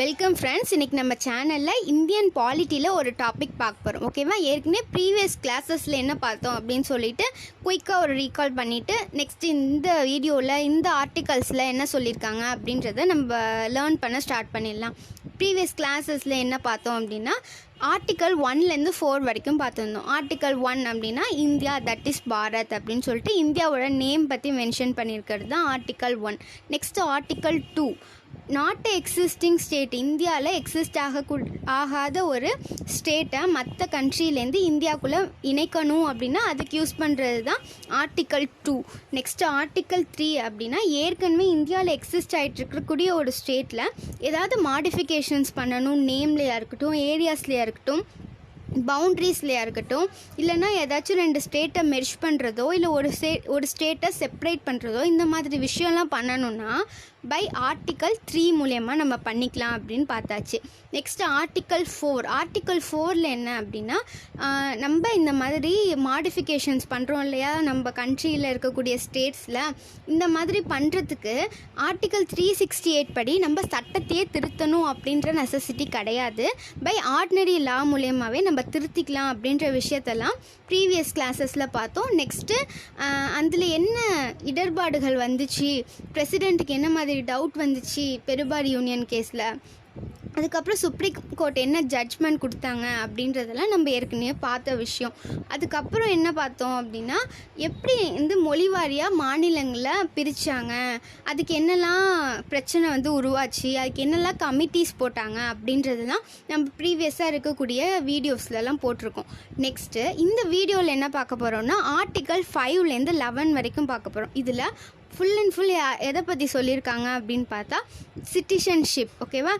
Welcome friends. இன்றைக்கி நம்ம சேனலில் இந்தியன் பாலிட்டியில் ஒரு டாபிக் பார்க்க போகிறோம். ஓகேவா? ஏற்கனவே ப்ரீவியஸ் கிளாஸஸில் என்ன பார்த்தோம் அப்படின்னு சொல்லிட்டு குயிக்காக ஒரு ரீகால் பண்ணிவிட்டு நெக்ஸ்ட் இந்த வீடியோவில் இந்த ஆர்டிகல்ஸில் என்ன சொல்லியிருக்காங்க அப்படின்றத நம்ம லேர்ன் பண்ண ஸ்டார்ட் பண்ணிடலாம். ப்ரீவியஸ் கிளாஸஸில் என்ன பார்த்தோம் அப்படின்னா ஆர்டிக்கல் 1லேருந்து 4 வரைக்கும் பார்த்துருந்தோம். ஆர்டிக்கல் 1 அப்படின்னா இந்தியா, தட் இஸ் பாரத் அப்படின்னு சொல்லிட்டு இந்தியாவோட நேம் பற்றி மென்ஷன் பண்ணியிருக்கிறது தான் article 1. Next article 2, not existing state, இந்தியாவில் எக்ஸிஸ்ட் ஆகாத ஒரு ஸ்டேட்டை மற்ற கண்ட்ரிலேருந்து இந்தியாவுக்குள்ளே இணைக்கணும் அப்படின்னா அதுக்கு யூஸ் பண்ணுறது தான் ஆர்டிக்கல் 2. நெக்ஸ்ட் ஆர்டிக்கல் 3 அப்படின்னா ஏற்கனவே இந்தியாவில் எக்ஸிஸ்ட் ஆகிட்டு இருக்கக்கூடிய ஒரு ஸ்டேட்டில் ஏதாவது மாடிஃபிகேஷன்ஸ் பண்ணணும், நேம்லையாக இருக்கட்டும், ஏரியாஸ்லையாக இருக்கட்டும், பவுண்ட்ரிஸ்லையாக இருக்கட்டும், இல்லைனா ஏதாச்சும் 2 ஸ்டேட்டை மெர்ஜ் பண்ணுறதோ இல்லை ஒரு ஸ்டேட்டை செப்பரேட் பண்ணுறதோ இந்த மாதிரி விஷயம்லாம் பண்ணணுன்னா பை ஆர்டிக்கல் 3 மூலயமா நம்ம பண்ணிக்கலாம் அப்படின்னு பார்த்தாச்சு. Next article 4. ஆர்டிக்கல் 4ல் என்ன அப்படின்னா நம்ம இந்த மாதிரி மாடிஃபிகேஷன்ஸ் பண்ணுறோம் இல்லையா நம்ம கண்ட்ரியில் இருக்கக்கூடிய ஸ்டேட்ஸில், இந்த மாதிரி பண்ணுறதுக்கு ஆர்டிக்கல் 368 படி நம்ம சட்டத்தையே திருத்தணும் அப்படின்ற நெசசிட்டி கிடையாது. பை ஆர்டினரி லா மூலயமாவே நம்ம திருத்திக்கலாம் அப்படின்ற விஷயத்தெல்லாம் ப்ரீவியஸ் கிளாஸஸில் பார்த்தோம். நெக்ஸ்ட்டு அதில் என்ன இடர்பாடுகள் வந்துச்சு, பிரசிடெண்ட்டுக்கு என்ன மாதிரி டவுட் வந்துச்சு பெருபாரி யூனியன் கேஸில், அதுக்கப்புறம் சுப்ரீம் கோர்ட் என்ன ஜட்ஜ்மெண்ட் கொடுத்தாங்க அப்படின்றதெல்லாம் நம்ம ஏற்கனவே பார்த்த விஷயம். அதுக்கப்புறம் என்ன பார்த்தோம் அப்படின்னா எப்படி மொழி வாரியாக மாநிலங்களை பிரித்தாங்க, அதுக்கு என்னெல்லாம் பிரச்சனை உருவாச்சு, அதுக்கு என்னெல்லாம் கமிட்டிஸ் போட்டாங்க அப்படின்றதெல்லாம் நம்ம ப்ரீவியஸாக இருக்கக்கூடிய வீடியோஸ்லலாம் போட்டிருக்கோம். நெக்ஸ்ட்டு இந்த வீடியோவில் என்ன பார்க்க போகிறோம்னா ஆர்டிக்கல் 5லேருந்து 11 வரைக்கும் பார்க்க போகிறோம். இதில் ஃபுல் அண்ட் ஃபுல் எதை பற்றி சொல்லியிருக்காங்க அப்படின்னு பார்த்தா சிட்டிசன்ஷிப். ஓகேவா?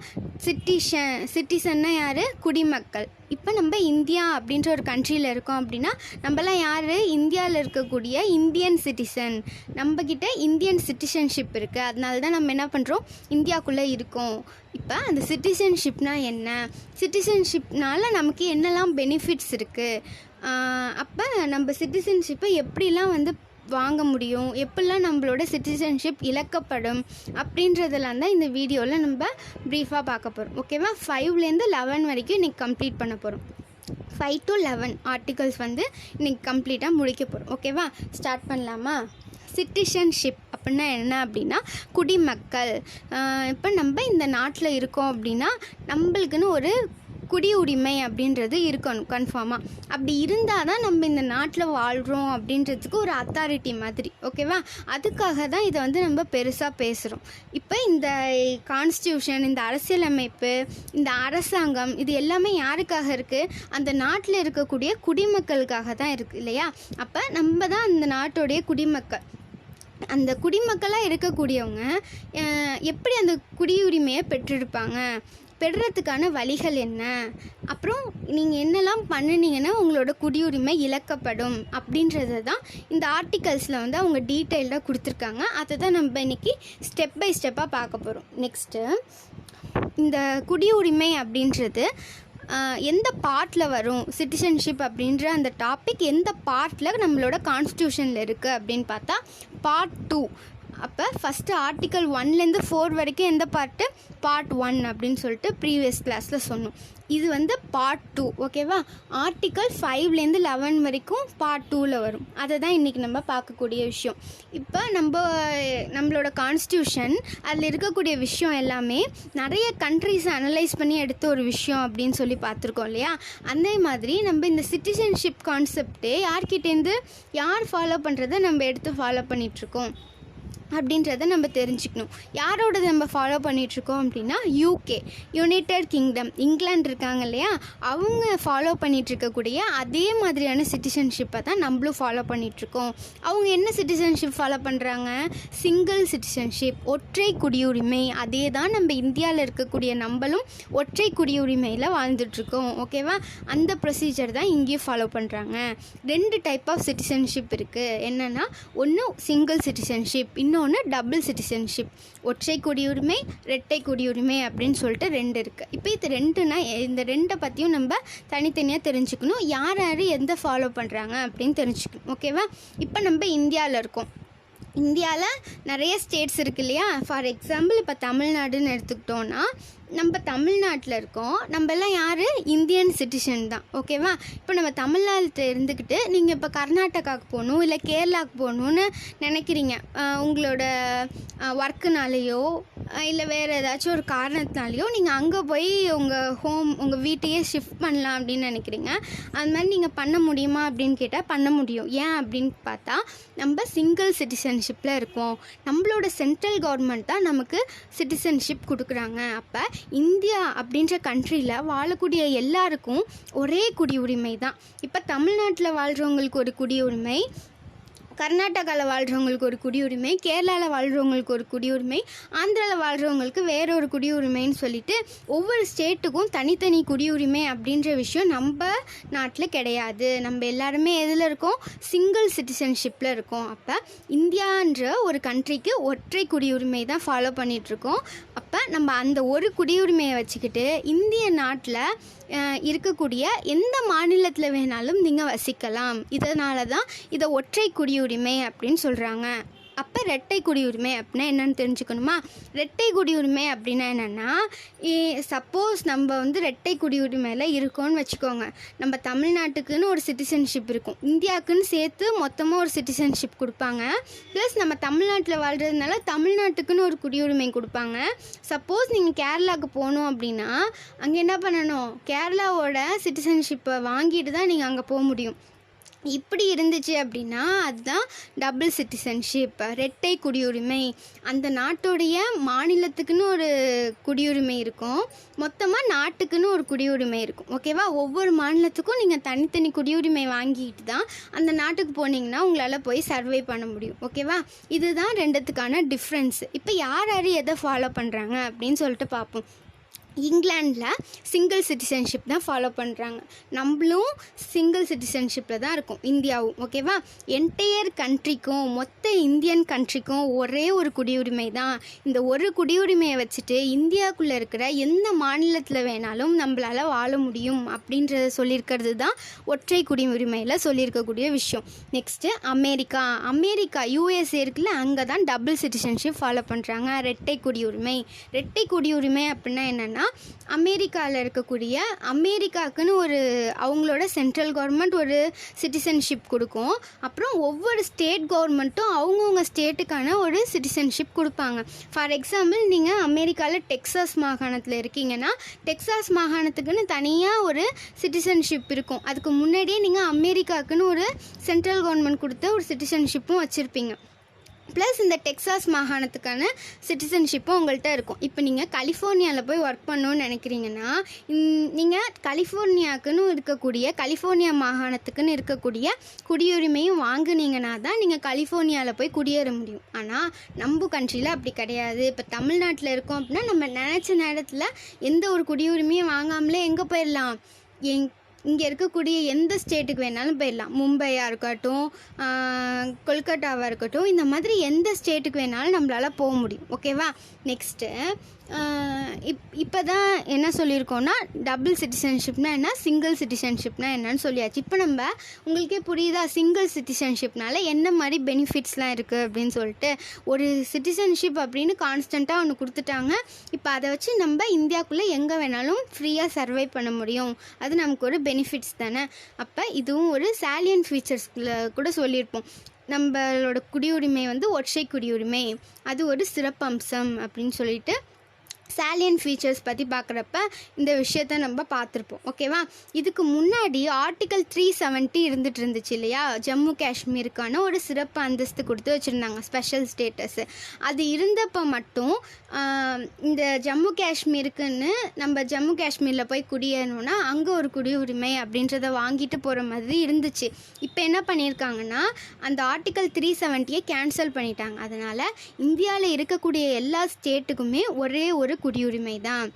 சிட்டிசன்னா யார்? குடிமக்கள். இப்போ நம்ம இந்தியா அப்படின்ற ஒரு கண்ட்ரியில் இருக்கோம் அப்படின்னா நம்மலாம் யார்? இந்தியாவில் இருக்கக்கூடிய இந்தியன் சிட்டிசன். நம்மக்கிட்ட இந்தியன் சிட்டிசன்ஷிப் இருக்குது, அதனால தான் நம்ம என்ன பண்ணுறோம், இந்தியாவுக்குள்ளே இருக்கோம். இப்போ அந்த சிட்டிசன்ஷிப்னால் என்ன, சிட்டிசன்ஷிப்னால் நமக்கு என்னெல்லாம் பெனிஃபிட்ஸ் இருக்குது, அப்போ நம்ம சிட்டிசன்ஷிப்பை எப்படிலாம் வாங்க முடியும், எப்படிலாம் நம்மளோட சிட்டிசன்ஷிப் இழக்கப்படும் அப்படின்றதெல்லாம் தான் இந்த வீடியோவில் நம்ம ப்ரீஃபாக பார்க்க போகிறோம். ஓகேவா? 5லேருந்து 11 வரைக்கும் இன்றைக்கி கம்ப்ளீட் பண்ண போகிறோம். 5 to 11 ஆர்டிகல்ஸ் இன்றைக்கி கம்ப்ளீட்டாக முடிக்க போகிறோம். ஓகேவா? ஸ்டார்ட் பண்ணலாமா? சிட்டிசன்ஷிப் அப்படின்னா என்ன அப்படின்னா குடிமக்கள். இப்போ நம்ம இந்த நாட்டில் இருக்கோம் அப்படின்னா நம்மளுக்குன்னு ஒரு குடியுரிமை அப்படின்றது இருக்கணும் கன்ஃபார்மாக. அப்படி இருந்தால் தான் நம்ம இந்த நாட்டில் வாழ்கிறோம் அப்படின்றதுக்கு ஒரு அத்தாரிட்டி மாதிரி. ஓகேவா? அதுக்காக தான் இதை நம்ம பெருசாக பேசுகிறோம். இப்போ இந்த கான்ஸ்டியூஷன், இந்த அரசியலமைப்பு, இந்த அரசாங்கம், இது எல்லாமே யாருக்காக இருக்குது? அந்த நாட்டில் இருக்கக்கூடிய குடிமக்களுக்காக தான் இருக்குது இல்லையா? அப்போ நம்ம தான் அந்த நாட்டுடைய குடிமக்கள். அந்த குடிமக்களாக இருக்கக்கூடியவங்க எப்படி அந்த குடியுரிமையை பெற்றிருப்பாங்க, பெறுறதுக்கான வழிகள் என்ன, அப்புறம் நீங்கள் என்னெல்லாம் பண்ணினீங்கன்னா உங்களோட குடியுரிமை இழக்கப்படும் அப்படின்றது தான் இந்த ஆர்டிகல்ஸில் அவங்க டீட்டெயில்டாக கொடுத்துருக்காங்க. அதை தான் நம்ம இன்றைக்கி ஸ்டெப் பை ஸ்டெப்பாக பார்க்க போகிறோம். நெக்ஸ்ட்டு இந்த குடியுரிமை அப்படின்றது எந்த பார்ட்டில் வரும், சிட்டிசன்ஷிப் அப்படின்ற அந்த டாபிக் எந்த பார்ட்டில் நம்மளோட கான்ஸ்டியூஷனில் இருக்குது அப்படின்னு பார்த்தா பார்ட் 2. அப்போ ஃபஸ்ட்டு ஆர்டிக்கல் 1லேருந்து 4 வரைக்கும் எந்த பார்ட்டு? பார்ட் 1 அப்படின்னு சொல்லிட்டு ப்ரீவியஸ் கிளாஸில் சொன்னோம். இது பார்ட் 2. ஓகேவா? ஆர்டிக்கல் 5லேருந்து 11 வரைக்கும் பார்ட் 2ல் வரும். அதை தான் இன்றைக்கி நம்ம பார்க்கக்கூடிய விஷயம். இப்போ நம்மளோட கான்ஸ்டியூஷன் அதில் இருக்கக்கூடிய விஷயம் எல்லாமே நிறைய கண்ட்ரிஸை அனலைஸ் பண்ணி எடுத்த ஒரு விஷயம் அப்படின்னு சொல்லி பார்த்துருக்கோம் இல்லையா? அதே மாதிரி நம்ம இந்த சிட்டிசன்ஷிப் கான்செப்டே யார்கிட்டேருந்து யார் ஃபாலோ பண்ணுறதை நம்ம எடுத்து ஃபாலோ பண்ணிகிட்ருக்கோம் அப்படின்றத நம்ம தெரிஞ்சுக்கணும். யாரோட நம்ம ஃபாலோ பண்ணிகிட்ருக்கோம் அப்படின்னா யூகே, யுனைடெட் கிங்டம், இங்கிலாந்து இருக்காங்க இல்லையா? அவங்க ஃபாலோ பண்ணிகிட்ருக்கக்கூடிய அதே மாதிரியான சிட்டிசன்ஷிப்பை தான் நம்மளும் ஃபாலோ பண்ணிகிட்ருக்கோம். அவங்க என்ன சிட்டிசன்ஷிப் ஃபாலோ பண்ணுறாங்க? சிங்கிள் சிட்டிசன்ஷிப், ஒற்றை குடியுரிமை. அதே தான் நம்ம இந்தியாவில் இருக்கக்கூடிய நம்மளும் ஒற்றை குடியுரிமையில் வாழ்ந்துட்டுருக்கோம். ஓகேவா? அந்த ப்ரொசீஜர் தான் இங்கேயும் ஃபாலோ பண்ணுறாங்க. 2 டைப் ஆஃப் சிட்டிசன்ஷிப் இருக்குது. என்னென்னா ஒன்று சிங்கிள் சிட்டிசன்ஷிப், இன்னொன்று டபுள் சிட்டிசன்ஷிப். ஒற்றை குடியுரிமை, இரட்டை குடியுரிமை அப்படின்னு சொல்லிட்டு 2 இருக்குது. இப்போ இது 2னா இந்த 2 பற்றியும் நம்ம தனித்தனியாக தெரிஞ்சுக்கணும். யார் யார் எந்த ஃபாலோ பண்ணுறாங்க அப்படின்னு தெரிஞ்சுக்கணும். ஓகேவா? இப்போ நம்ம இந்தியாவில் இருக்கோம். இந்தியாவில் நிறைய ஸ்டேட்ஸ் இருக்குது இல்லையா? ஃபார் எக்ஸாம்பிள் இப்போ தமிழ்நாடுன்னு எடுத்துக்கிட்டோன்னா நம்ம தமிழ்நாட்டில் இருக்கோம், நம்மலாம் யார், இந்தியன் சிட்டிசன் தான். ஓகேவா? இப்போ நம்ம தமிழ்நாட்டில் இருந்துக்கிட்டு நீங்கள் இப்போ கர்நாடகாவுக்கு போகணும் இல்லை கேரளாவுக்கு போகணுன்னு நினைக்கிறீங்க. உங்களோட ஒர்க்குனாலேயோ இல்லை வேறு ஏதாச்சும் ஒரு காரணத்தினாலேயோ நீங்கள் அங்கே போய் உங்கள் வீட்டையே ஷிஃப்ட் பண்ணலாம் அப்படின்னு நினைக்கிறீங்க. அது மாதிரி நீங்கள் பண்ண முடியுமா அப்படின்னு கேட்டால் பண்ண முடியும். ஏன் அப்படின்னு பார்த்தா நம்ம சிங்கிள் சிட்டிசன்ஷிப்பில் இருக்கோம். நம்மளோட சென்ட்ரல் கவர்மெண்ட் தான் நமக்கு சிட்டிசன்ஷிப் கொடுக்குறாங்க. அப்போ இந்தியா அப்படின்ற கண்ட்ரியில் வாழக்கூடிய எல்லாருக்கும் ஒரே குடியுரிமை தான். இப்போ தமிழ்நாட்டில் வாழ்கிறவங்களுக்கு ஒரு குடியுரிமை, கர்நாடகாவில் வாழ்கிறவங்களுக்கு ஒரு குடியுரிமை, கேரளாவில் வாழ்கிறவங்களுக்கு ஒரு குடியுரிமை, ஆந்திராவில் வாழ்கிறவங்களுக்கு வேற ஒரு குடியுரிமைன்னு சொல்லிட்டு ஒவ்வொரு ஸ்டேட்டுக்கும் தனித்தனி குடியுரிமை அப்படின்ற விஷயம் நம்ம நாட்டில் கிடையாது. நம்ம எல்லாருமே எதில் இருக்கோம், சிங்கிள் சிட்டிசன்ஷிப்பில் இருக்கோம். அப்போ இந்தியான்ற ஒரு கண்ட்ரிக்கு ஒற்றை குடியுரிமை தான் ஃபாலோ பண்ணிகிட்ருக்கோம். அப்போ நம்ம அந்த ஒரு குடியுரிமையை வச்சுக்கிட்டு இந்திய நாட்டில் இருக்கக்கூடிய எந்த மாநிலத்தில் வேணாலும் நீங்கள் வசிக்கலாம். இதனால தான் இதை ஒற்றை குடியுரிமை அப்படின்னு சொல்கிறாங்க. அப்போ ரெட்டை குடியுரிமை அப்படின்னா என்னென்னு தெரிஞ்சுக்கணுமா? ரெட்டை குடியுரிமை அப்படின்னா என்னென்னா, சப்போஸ் நம்ம ரெட்டை குடியுரிமையில் இருக்கோன்னு வச்சுக்கோங்க. நம்ம தமிழ்நாட்டுக்குன்னு ஒரு சிட்டிசன்ஷிப் இருக்கும், இந்தியாவுக்குன்னு சேர்த்து மொத்தமாக ஒரு சிட்டிசன்ஷிப் கொடுப்பாங்க. ப்ளஸ் நம்ம தமிழ்நாட்டில் வாழ்கிறதுனால தமிழ்நாட்டுக்குன்னு ஒரு குடியுரிமை கொடுப்பாங்க. சப்போஸ் நீங்கள் கேரளாவுக்கு போகணும் அப்படின்னா அங்கே என்ன பண்ணணும், கேரளாவோட சிட்டிசன்ஷிப்பை வாங்கிட்டு தான் நீங்கள் அங்கே போக முடியும். இப்படி இருந்துச்சு அப்படின்னா அதுதான் டபுள் சிட்டிசன்ஷிப், ரெட்டை குடியுரிமை. அந்த நாட்டுடைய மாநிலத்துக்குன்னு ஒரு குடியுரிமை இருக்கும், மொத்தமாக நாட்டுக்குன்னு ஒரு குடியுரிமை இருக்கும். ஓகேவா? ஒவ்வொரு மாநிலத்துக்கும் நீங்கள் தனித்தனி குடியுரிமை வாங்கிட்டு தான் அந்த நாட்டுக்கு போனீங்கன்னா உங்களால் போய் சர்வை பண்ண முடியும். ஓகேவா? இதுதான் ரெண்டுத்துக்கான டிஃப்ரென்ஸ். இப்போ யார் யார் எதை ஃபாலோ பண்ணுறாங்க அப்படின்னு சொல்லிட்டு பார்ப்போம். இங்கிலாண்டில் சிங்கிள் சிட்டிசன்ஷிப் தான் ஃபாலோ பண்ணுறாங்க. நம்மளும் சிங்கிள் சிட்டிசன்ஷிப்பில் தான் இருக்கும், இந்தியாவும். ஓகேவா? என்டையர் கண்ட்ரிக்கும், மொத்த இந்தியன் கண்ட்ரிக்கும் ஒரே ஒரு குடியுரிமை தான். இந்த ஒரு குடியுரிமையை வச்சுட்டு இந்தியாவுக்குள்ளே இருக்கிற எந்த மாநிலத்தில் வேணாலும் நம்மளால் வாழ முடியும் அப்படின்றத சொல்லியிருக்கிறது தான் ஒற்றை குடியுரிமையில் சொல்லியிருக்கக்கூடிய விஷயம். நெக்ஸ்ட்டு அமெரிக்கா யூஎஸ்ஏ இருக்குல்ல, அங்கே தான் டபுள் சிட்டிசன்ஷிப் ஃபாலோ பண்ணுறாங்க, ரெட்டை குடியுரிமை. ரெட்டை குடியுரிமை அப்படின்னா என்னென்னா, அமெரிக்காவில் இருக்கக்கூடிய அமெரிக்காவுக்குன்னு ஒரு அவங்களோட சென்ட்ரல் கவர்மெண்ட் ஒரு சிட்டிசன்ஷிப் கொடுக்கும். அப்புறம் ஒவ்வொரு ஸ்டேட் கவர்மெண்ட்டும் அவங்கவுங்க ஸ்டேட்டுக்கான ஒரு சிட்டிசன்ஷிப் கொடுப்பாங்க. ஃபார் எக்ஸாம்பிள், நீங்கள் அமெரிக்காவில் டெக்சாஸ் மாகாணத்தில் இருக்கீங்கன்னா டெக்சாஸ் மாகாணத்துக்குன்னு தனியாக ஒரு சிட்டிசன்ஷிப் இருக்கும். அதுக்கு முன்னாடியே நீங்கள் அமெரிக்காவுக்குன்னு ஒரு சென்ட்ரல் கவர்மெண்ட் கொடுத்த ஒரு சிட்டிசன்ஷிப்பும் வச்சுருப்பீங்க. ப்ளஸ் இந்த டெக்சாஸ் மாகாணத்துக்கான சிட்டிசன்ஷிப்பும் உங்கள்கிட்ட இருக்கும். இப்போ நீங்கள் கலிஃபோர்னியாவில் போய் ஒர்க் பண்ணணுன்னு நினைக்கிறீங்கன்னா நீங்கள் கலிஃபோர்னியாவுக்குன்னு இருக்கக்கூடிய கலிஃபோர்னியா மாகாணத்துக்குன்னு இருக்கக்கூடிய குடியுரிமையும் வாங்குனீங்கன்னா தான் நீங்கள் கலிஃபோர்னியாவில் போய் குடியேற முடியும். ஆனால் நம்ம கண்ட்ரியில் அப்படி கிடையாது. இப்போ தமிழ்நாட்டில் இருக்கோம் அப்படின்னா நம்ம நினச்ச நேரத்தில் எந்த ஒரு குடியுரிமையும் வாங்காமலே எங்கே போயிடலாம், இங்கே இருக்கக்கூடிய எந்த ஸ்டேட்டுக்கு வேணாலும் போயிடலாம். மும்பையாக இருக்கட்டும், கொல்கட்டாவாக இருக்கட்டும், இந்த மாதிரி எந்த ஸ்டேட்டுக்கு வேணாலும் நம்மளால் போக முடியும். ஓகேவா? நெக்ஸ்ட்டு இப்போ தான் என்ன சொல்லியிருக்கோன்னா, டபுள் சிட்டிசன்ஷிப்னா என்ன, சிங்கிள் சிட்டிசன்ஷிப்னா என்னன்னு சொல்லியாச்சு. இப்போ நம்ம உங்களுக்கே புரியுதா சிங்கிள் சிட்டிசன்ஷிப்னால என்ன மாதிரி பெனிஃபிட்ஸ்லாம் இருக்குது அப்படின்னு சொல்லிட்டு. ஒரு சிட்டிசன்ஷிப் அப்படின்னு கான்ஸ்டண்ட்டாக ஒன்று கொடுத்துட்டாங்க. இப்போ அதை வச்சு நம்ம இந்தியாவுக்குள்ளே எங்கே வேணாலும் ஃப்ரீயாக சர்வை பண்ண முடியும். அது நமக்கு ஒரு பெனிஃபிட்ஸ் தானே. அப்போ இதுவும் ஒரு சாலியன்ட் ஃபீச்சர்ஸில் கூட சொல்லியிருப்போம். நம்மளோட குடியுரிமை ஒற்றை குடியுரிமை, அது ஒரு சிறப்பம்சம் அப்படின்னு சொல்லிட்டு சாலியன் ஃபீச்சர்ஸ் பற்றி பார்க்குறப்ப இந்த விஷயத்த நம்ம பார்த்துருப்போம். ஓகேவா? இதுக்கு முன்னாடி ஆர்டிக்கல் 370 இருந்துச்சு இல்லையா, ஜம்மு காஷ்மீருக்கான ஒரு சிறப்பு அந்தஸ்து கொடுத்து வச்சுருந்தாங்க, ஸ்பெஷல் ஸ்டேட்டஸு. அது இருந்தப்போ மட்டும் இந்த ஜம்மு காஷ்மீருக்குன்னு நம்ம ஜம்மு காஷ்மீரில் போய் குடியேறணுன்னா அங்கே ஒரு குடியுரிமை அப்படின்றத வாங்கிட்டு போகிற மாதிரி இருந்துச்சு. இப்போ என்ன பண்ணியிருக்காங்கன்னா அந்த ஆர்டிக்கல் 370 கேன்சல் பண்ணிட்டாங்க. அதனால் இந்தியாவில் இருக்கக்கூடிய எல்லா ஸ்டேட்டுக்குமே ஒரே ஒரு குடியுரிமை தான்.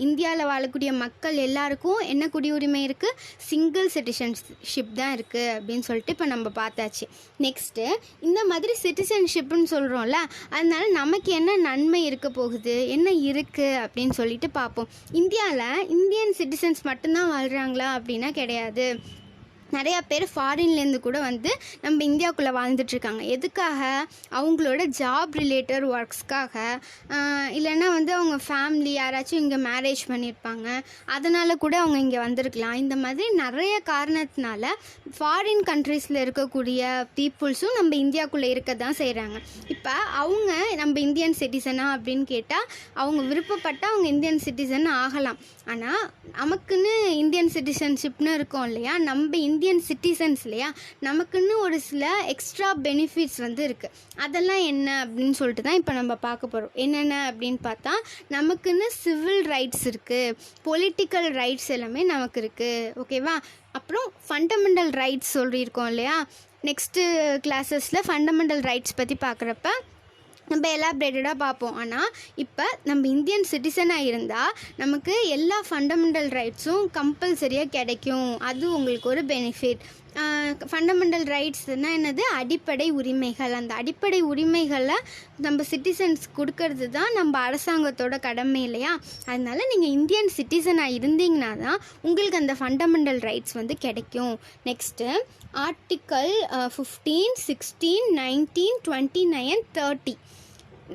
இந்தியாவில் வாழக்கூடிய மக்கள் எல்லாருக்கும் என்ன குடியுரிமை இருக்குது, சிங்கிள் சிட்டிசன்ஷிப் தான் இருக்குது அப்படின்னு சொல்லிட்டு இப்போ நம்ம பார்த்தாச்சு. நெக்ஸ்ட்டு இந்த மாதிரி சிட்டிசன்ஷிப்னு சொல்கிறோம்ல, அதனால நமக்கு என்ன நன்மை இருக்க போகுது, என்ன இருக்குது அப்படின்னு சொல்லிட்டு பார்ப்போம். இந்தியாவில் இந்தியன் சிட்டிசன்ஸ் மட்டும்தான் வாழ்கிறாங்களா அப்படின்னா கிடையாது. நிறையா பேர் ஃபாரின்லேருந்து கூட வந்து நம்ம இந்தியாவுக்குள்ளே வாழ்ந்துட்டுருக்காங்க. எதுக்காக? அவங்களோட ஜாப் ரிலேட்டட் ஒர்க்ஸ்க்காக, இல்லைன்னா வந்து அவங்க ஃபேமிலி யாராச்சும் இங்கே மேரேஜ் பண்ணியிருப்பாங்க, அதனால் கூட அவங்க இங்கே வந்திருக்கலாம். இந்த மாதிரி நிறைய காரணத்தினால ஃபாரின் கண்ட்ரீஸில் இருக்கக்கூடிய பீப்புள்ஸும் நம்ம இந்தியாவுக்குள்ளே இருக்க தான் செய்கிறாங்க. இப்போ அவங்க நம்ம இந்தியன் சிட்டிசனா அப்படின்னு கேட்டால் அவங்க விருப்பப்பட்டால் அவங்க இந்தியன் சிட்டிசன் ஆகலாம். ஆனால் நமக்குன்னு இந்தியன் சிட்டிசன்ஷிப்னு இருக்கோம் இல்லையா, நம்ம இந்தியன் சிட்டிசன்ஸ் இல்லையா, நமக்குன்னு ஒரு சில எக்ஸ்ட்ரா பெனிஃபிட்ஸ் வந்து இருக்குது. அதெல்லாம் என்ன அப்படின்னு சொல்லிட்டு தான் இப்போ நம்ம பார்க்க போகிறோம். என்னென்ன அப்படின்னு பார்த்தா, நமக்குன்னு சிவில் ரைட்ஸ் இருக்குது, பொலிட்டிக்கல் ரைட்ஸ் எல்லாமே நமக்கு இருக்குது. ஓகேவா? அப்புறம் ஃபண்டமெண்டல் ரைட்ஸ் சொல்லியிருக்கோம் இல்லையா, நெக்ஸ்ட்டு கிளாஸஸில் ஃபண்டமெண்டல் ரைட்ஸ் பற்றி பார்க்குறப்ப நம்ம எலாப்ரேட்டடாக பார்ப்போம். ஆனால் இப்போ நம்ம இந்தியன் சிட்டிசனாக இருந்தால் நமக்கு எல்லா ஃபண்டமெண்டல் ரைட்ஸும் கம்பல்சரியாக கிடைக்கும். அது உங்களுக்கு ஒரு பெனிஃபிட். ஃபண்டமெண்டல் ரைட்ஸ்னால் என்னது? அடிப்படை உரிமைகள். அந்த அடிப்படை உரிமைகளை நம்ம சிட்டிசன்ஸ் கொடுக்கறது தான் நம்ம அரசாங்கத்தோட கடமை இல்லையா. அதனால் நீங்கள் இந்தியன் சிட்டிசனாக இருந்தீங்கன்னா தான் உங்களுக்கு அந்த ஃபண்டமெண்டல் ரைட்ஸ் வந்து கிடைக்கும். Next article 15, 16, 19, 29, 30.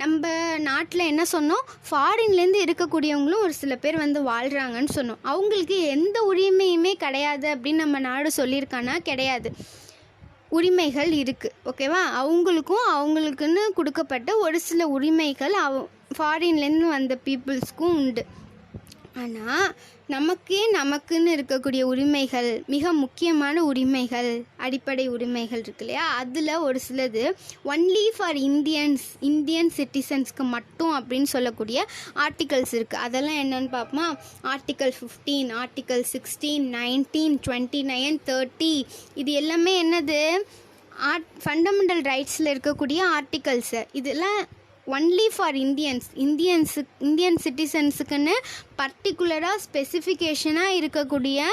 நம்ம நாட்டில் என்ன சொன்னோம்? ஃபாரின்லேருந்து இருக்கக்கூடியவங்களும் ஒரு சில பேர் வந்து வாழ்கிறாங்கன்னு சொன்னோம். அவங்களுக்கு எந்த உரிமையுமே கிடையாது அப்படின்னு நம்ம நாடு சொல்லியிருக்கானா? கிடையாது. உரிமைகள் இருக்குது. ஓகேவா? அவங்களுக்குன்னு கொடுக்கப்பட்ட ஒரு சில உரிமைகள் ஃபாரின்லேருந்து வந்த பீப்புள்ஸ்க்கும் உண்டு. ஆனால் நமக்குன்னு இருக்கக்கூடிய உரிமைகள், மிக முக்கியமான உரிமைகள், அடிப்படை உரிமைகள் இருக்கு இல்லையா, அதில் ஒரு சிலது ஒன்லி ஃபார் இந்தியன் சிட்டிசன்ஸ்க்கு மட்டும் அப்படின்னு சொல்லக்கூடிய ஆர்டிகல்ஸ் இருக்குது. அதெல்லாம் என்னென்னு பார்ப்போமா? Article 15, article 16, 19, 29, 30. இது எல்லாமே என்னது? ஃபண்டமெண்டல் ரைட்ஸில் இருக்கக்கூடிய ஆர்டிகல்ஸு. இதெல்லாம் ஒன்லி ஃபார் இந்தியன் சிட்டிசன்ஸுக்குன்னு பர்டிகுலராக ஸ்பெசிஃபிகேஷனாக இருக்கக்கூடிய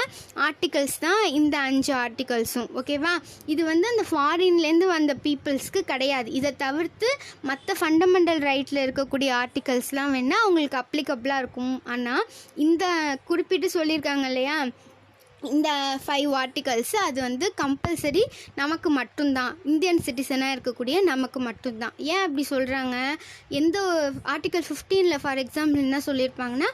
ஆர்டிகல்ஸ் தான் இந்த 5 ஆர்டிகல்ஸும். ஓகேவா? இது வந்து அந்த ஃபாரின்லேருந்து வந்த பீப்புள்ஸ்க்கு கிடையாது. இதை தவிர்த்து மற்ற ஃபண்டமெண்டல் ரைட்டில் இருக்கக்கூடிய ஆர்டிகல்ஸ்லாம் வேணால் அவங்களுக்கு அப்ளிகபிளாக இருக்கும். ஆனால் இந்த குறிப்பிட்டு சொல்லியிருக்காங்க இல்லையா, இந்த 5 ஆர்டிகல்ஸு அது வந்து கம்பல்சரி நமக்கு மட்டும்தான், இந்தியன் சிட்டிசனாக இருக்கக்கூடிய நமக்கு மட்டும்தான். ஏன் அப்படி சொல்கிறாங்க? எந்த ஆர்டிக்கல் 15 ஃபார் எக்ஸாம்பிள் என்ன சொல்லியிருப்பாங்கன்னா,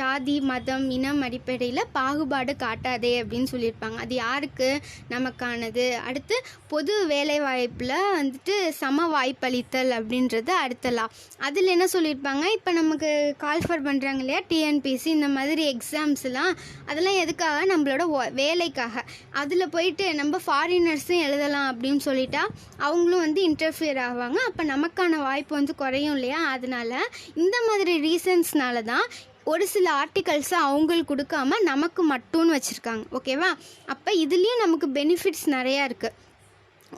ஜாதி, மதம், இனம் அடிப்படையில் பாகுபாடு காட்டாதே அப்படின்னு சொல்லியிருப்பாங்க. அது யாருக்கு? நமக்கானது. அடுத்து பொது வேலைவாய்ப்பில் வந்துட்டு சம வாய்ப்பளித்தல் அப்படின்றது அடுத்தலாம். அதில் என்ன சொல்லியிருப்பாங்க? இப்போ நமக்கு கால்ஃபர் பண்ணுறாங்க இல்லையா, டிஎன்பிசி இந்த மாதிரி எக்ஸாம்ஸ்லாம், அதெல்லாம் எதுக்காக? நம்மளோட வேலைக்காக. அதில் போயிட்டு நம்ம ஃபாரினர்ஸும் எழுதலாம் அப்படின்னு சொல்லிட்டா அவங்களும் வந்து இன்டர்ஃபியர் ஆவாங்க. அப்போ நமக்கான வாய்ப்பு வந்து குறையும் இல்லையா. அதனால இந்த மாதிரி ரீசன்ஸ்னால தான் ஒரு சில ஆர்டிகல்ஸை அவங்களுக்கு கொடுக்காம நமக்கு மட்டும்னு வச்சுருக்காங்க. ஓகேவா? அப்போ இதுலேயும் நமக்கு பெனிஃபிட்ஸ் நிறையா இருக்குது.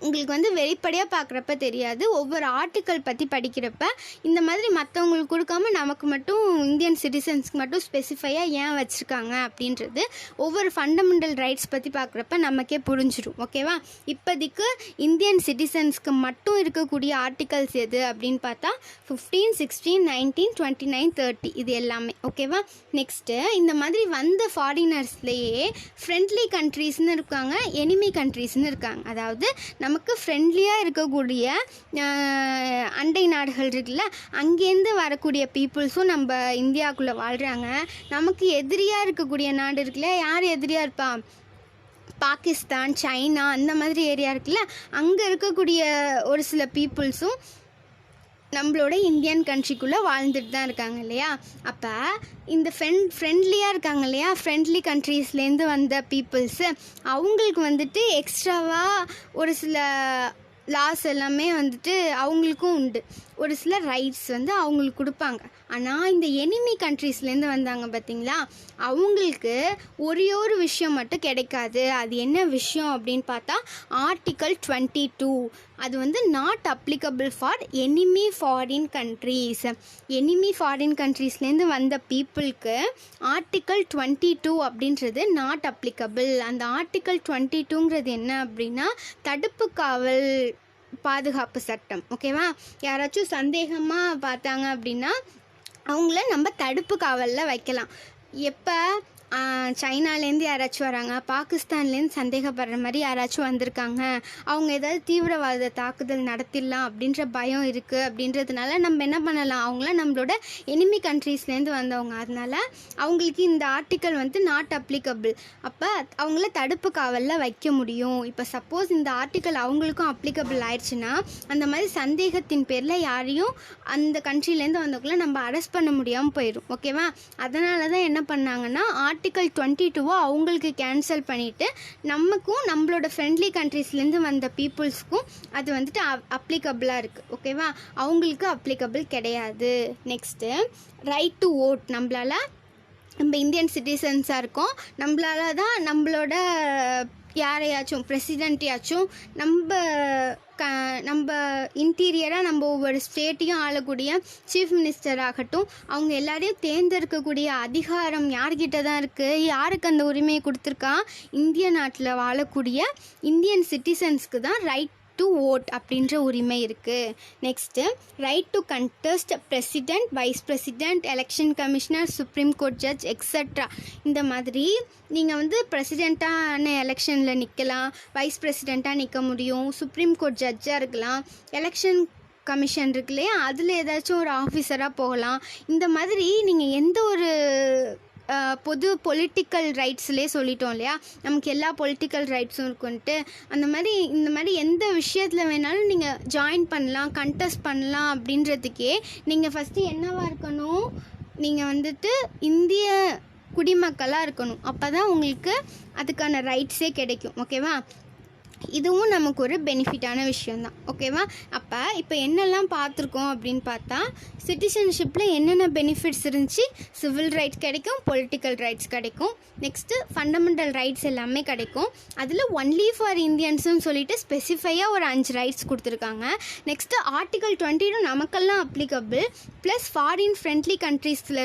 உங்களுக்கு வந்து வெளிப்படையாக பார்க்குறப்ப தெரியாது. ஒவ்வொரு ஆர்டிக்கல் பற்றி படிக்கிறப்ப இந்த மாதிரி மற்றவங்களுக்கு கொடுக்காம நமக்கு மட்டும் இந்தியன் சிட்டிசன்ஸ்க்கு மட்டும் ஸ்பெசிஃபையாக ஏன் வச்சுருக்காங்க அப்படின்றது ஒவ்வொரு ஃபண்டமெண்டல் ரைட்ஸ் பற்றி பார்க்குறப்ப நமக்கே புரிஞ்சிடும். ஓகேவா? இப்போதைக்கு இந்தியன் சிட்டிசன்ஸ்க்கு மட்டும் இருக்கக்கூடிய ஆர்டிகல்ஸ் எது அப்படின்னு பார்த்தா 15, 16, 19, 29, 30 இது எல்லாமே. ஓகேவா? நெக்ஸ்ட்டு இந்த மாதிரி வந்த ஃபாரினர்ஸ்லேயே ஃப்ரெண்ட்லி கண்ட்ரீஸ்னு இருக்காங்க, எனிமி கண்ட்ரீஸ்னு இருக்காங்க. அதாவது நமக்கு ஃப்ரெண்ட்லியாக இருக்கக்கூடிய அண்டை நாடுகள் இருக்குல்ல, அங்கேருந்து வரக்கூடிய பீப்புள்ஸும் நம்ம இந்தியாவுக்குள்ளே வாழ்கிறாங்க. நமக்கு எதிரியாக இருக்கக்கூடிய நாடு இருக்குல்ல, யார் எதிரியாக இருப்பா? பாகிஸ்தான், சைனா அந்த மாதிரி ஏரியா இருக்குல்ல, அங்கே இருக்கக்கூடிய ஒரு சில பீப்புள்ஸும் நம்மளோட இந்தியன் கண்ட்ரிக்குள்ளே வாழ்ந்துட்டு தான் இருக்காங்க இல்லையா. அப்போ இந்த ஃப்ரெண்ட்லியாக இருக்காங்க இல்லையா, ஃப்ரெண்ட்லி கண்ட்ரீஸ்லேருந்து வந்த பீப்புள்ஸு, அவங்களுக்கு வந்துட்டு எக்ஸ்ட்ராவாக ஒரு சில லாஸ் எல்லாமே வந்துட்டு அவங்களுக்கும் உண்டு. ஒரு சில ரைட்ஸ் வந்து அவங்களுக்கு கொடுப்பாங்க. ஆனால் இந்த எனிமி கண்ட்ரீஸ்லேருந்து வந்தாங்க பார்த்தீங்களா, அவங்களுக்கு ஒரே ஒரு விஷயம் மட்டும் கிடைக்காது. அது என்ன விஷயம் அப்படின்னு பார்த்தா ஆர்டிக்கல் 22. அது வந்து not applicable for enemy foreign countries. Enemy foreign கண்ட்ரீஸ்லேருந்து வந்த பீப்புளுக்கு ஆர்டிக்கல் 22 அப்படின்றது நாட் அப்ளிகபிள். அந்த ஆர்டிக்கல் 22ங்கிறது என்ன அப்படின்னா தடுப்பு காவல் பாதுகாப்பு சட்டம். ஓகேவா? யாராச்சும் சந்தேகமாக பார்த்தாங்க அப்படின்னா அவங்கள நம்ம தடுப்பு காவலில் வைக்கலாம். எப்போ? சைனாலேருந்து யாராச்சும் வராங்க, பாகிஸ்தான்லேருந்து சந்தேகப்படுற மாதிரி யாராச்சும் வந்திருக்காங்க, அவங்க ஏதாவது தீவிரவாத தாக்குதல் நடத்திடலாம் அப்படின்ற பயம் இருக்குது அப்படின்றதுனால நம்ம என்ன பண்ணலாம், அவங்களாம் நம்மளோட எனிமி கண்ட்ரீஸ்லேருந்து வந்தவங்க, அதனால அவங்களுக்கு இந்த ஆர்டிக்கல் வந்து நாட் அப்ளிகபிள். அப்போ அவங்கள தடுப்பு காவலில் வைக்க முடியும். இப்போ சப்போஸ் இந்த ஆர்டிக்கல் அவங்களுக்கும் அப்ளிகபிள் ஆயிடுச்சுன்னா அந்த மாதிரி சந்தேகத்தின் பேரில் யாரையும் அந்த கண்ட்ரிலேருந்து வந்தவங்கள நம்ம அரெஸ்ட் பண்ண முடியாமல் போயிடும். ஓகேவா? அதனால தான் என்ன பண்ணாங்கன்னா ஆர்டிக்கல் 22 அவங்களுக்கு கேன்சல் பண்ணிவிட்டு நமக்கும் நம்மளோட ஃப்ரெண்ட்லி கண்ட்ரீஸ்லேருந்து வந்த பீப்புள்ஸ்க்கும் அது வந்துட்டு அப்ளிகபிளாக இருக்குது. ஓகேவா? அவங்களுக்கு அப்ளிகபிள் கிடையாது. Next right to vote. நம்ம இந்தியன் சிட்டிசன்ஸாக இருக்கோம், நம்மளால தான் நம்மளோட யாரையாச்சும் பிரசிடெண்ட்டையாச்சும் நம்ம இன்டீரியராக நம்ம ஒவ்வொரு ஸ்டேட்டையும் ஆளக்கூடிய சீஃப் மினிஸ்டர் ஆகட்டும், அவங்க எல்லாரையும் தேர்ந்தெடுக்கக்கூடிய அதிகாரம் யார்கிட்ட தான் இருக்குது, யாருக்கு அந்த உரிமையை கொடுத்துருக்கா, இந்திய நாட்டில் வாழக்கூடிய இந்தியன் சிட்டிசன்ஸ்க்கு தான் ரைட் டு ஓட் அப்படின்ற உரிமை இருக்குது. Next right to contest president, wise president, election commissioner, supreme court judge extra. இந்த மாதிரி நீங்கள் வந்து பிரசிடெண்ட்டான எலெக்ஷனில் நிற்கலாம், வைஸ் பிரசிடெண்ட்டாக நிற்க முடியும், சுப்ரீம் கோர்ட் ஜட்ஜாக இருக்கலாம், எலெக்ஷன் கமிஷன் இருக்கு இல்லையா, அதில் ஏதாச்சும் ஒரு ஆஃபீஸராக போகலாம். இந்த மாதிரி நீங்கள் எந்த ஒரு பொது பொலிட்டிக்கல் ரைட்ஸ்லேயே சொல்லிட்டோம் இல்லையா, நமக்கு எல்லா பொலிட்டிக்கல் ரைட்ஸும் இருக்குன்ட்டு, இந்த மாதிரி எந்த விஷயத்தில் வேணாலும் நீங்கள் ஜாயின் பண்ணலாம், கண்டெஸ்ட் பண்ணலாம். அப்படின்றதுக்கே நீங்கள் ஃபஸ்ட்டு என்னவாக இருக்கணும், நீங்கள் வந்துட்டு இந்திய குடிமக்களாக இருக்கணும். அப்போ தான் உங்களுக்கு அதுக்கான ரைட்ஸே கிடைக்கும். ஓகேவா? இதுவும் நமக்கு ஒரு பெனிஃபிட்டான விஷயந்தான். ஓகேவா? இப்போ என்னெல்லாம் பார்த்துருக்கோம் அப்படின்னு பார்த்தா, சிட்டிசன்ஷிப்பில் என்னென்ன பெனிஃபிட்ஸ் இருந்துச்சு, சிவில் ரைட்ஸ் கிடைக்கும், பொலிட்டிக்கல் ரைட்ஸ் கிடைக்கும், நெக்ஸ்ட்டு ஃபண்டமெண்டல் ரைட்ஸ் எல்லாமே கிடைக்கும். அதில் ஒன்லி ஃபார் இந்தியன்ஸுன்னு சொல்லிட்டு ஸ்பெசிஃபையாக ஒரு 5 ரைட்ஸ் கொடுத்துருக்காங்க. நெக்ஸ்ட்டு ஆர்டிக்கல் 22 நமக்கெல்லாம் அப்ளிகபிள், ப்ளஸ் ஃபாரின் ஃப்ரெண்ட்லி கண்ட்ரீஸில்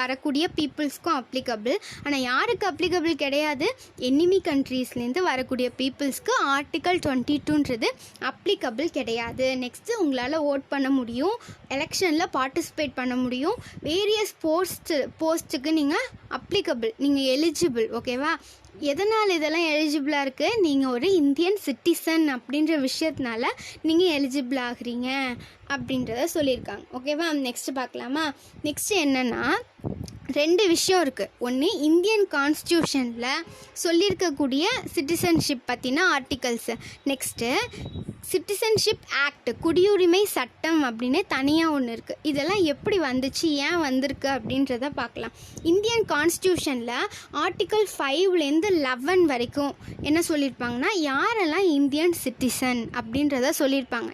வரக்கூடிய பீப்புள்ஸ்க்கும் அப்ளிகபிள். ஆனால் யாருக்கு அப்ளிகபிள் கிடையாது, எனிமி கண்ட்ரீஸ்லேருந்து வரக்கூடிய பீப்புள்ஸ்க்கு ஆர்டிக்கல் 22ன்றது அப்ளிகபிள் கிடையாது. நெக்ஸ்ட்டு உங்களால் ஓட் பண்ண முடியும், எலெக்ஷனில் பார்ட்டிசிபேட் பண்ண முடியும், வேரியஸ் போஸ்ட்டுக்கு நீங்கள் அப்ளிகபிள், நீங்கள் எலிஜிபிள். ஓகேவா? எதனால் இதெல்லாம் எலிஜிபிளாக இருக்குது, நீங்கள் ஒரு இந்தியன் சிட்டிசன் அப்படின்ற விஷயத்தினால நீங்கள் எலிஜிபிள் ஆகுறீங்க அப்படின்றத சொல்லியிருக்காங்க. ஓகேவா? நெக்ஸ்ட்டு பார்க்கலாமா? நெக்ஸ்ட்டு என்னென்னா 2 விஷயம் இருக்குது. ஒன்று, இந்தியன் கான்ஸ்டியூஷனில் சொல்லியிருக்கக்கூடிய சிட்டிசன்ஷிப் பற்றின ஆர்டிகல்ஸு. நெக்ஸ்ட்டு சிட்டிசன்ஷிப் ஆக்ட், குடியுரிமை சட்டம் அப்படின்னு தனியாக ஒன்று இருக்குது. இதெல்லாம் எப்படி வந்துச்சு, ஏன் வந்திருக்கு அப்படின்றத பார்க்கலாம். இந்தியன் கான்ஸ்டியூஷனில் ஆர்டிக்கல் 5லேருந்து 11 வரைக்கும் என்ன சொல்லியிருப்பாங்கன்னா, யாரெல்லாம் இந்தியன் சிட்டிசன் அப்படின்றத சொல்லியிருப்பாங்க.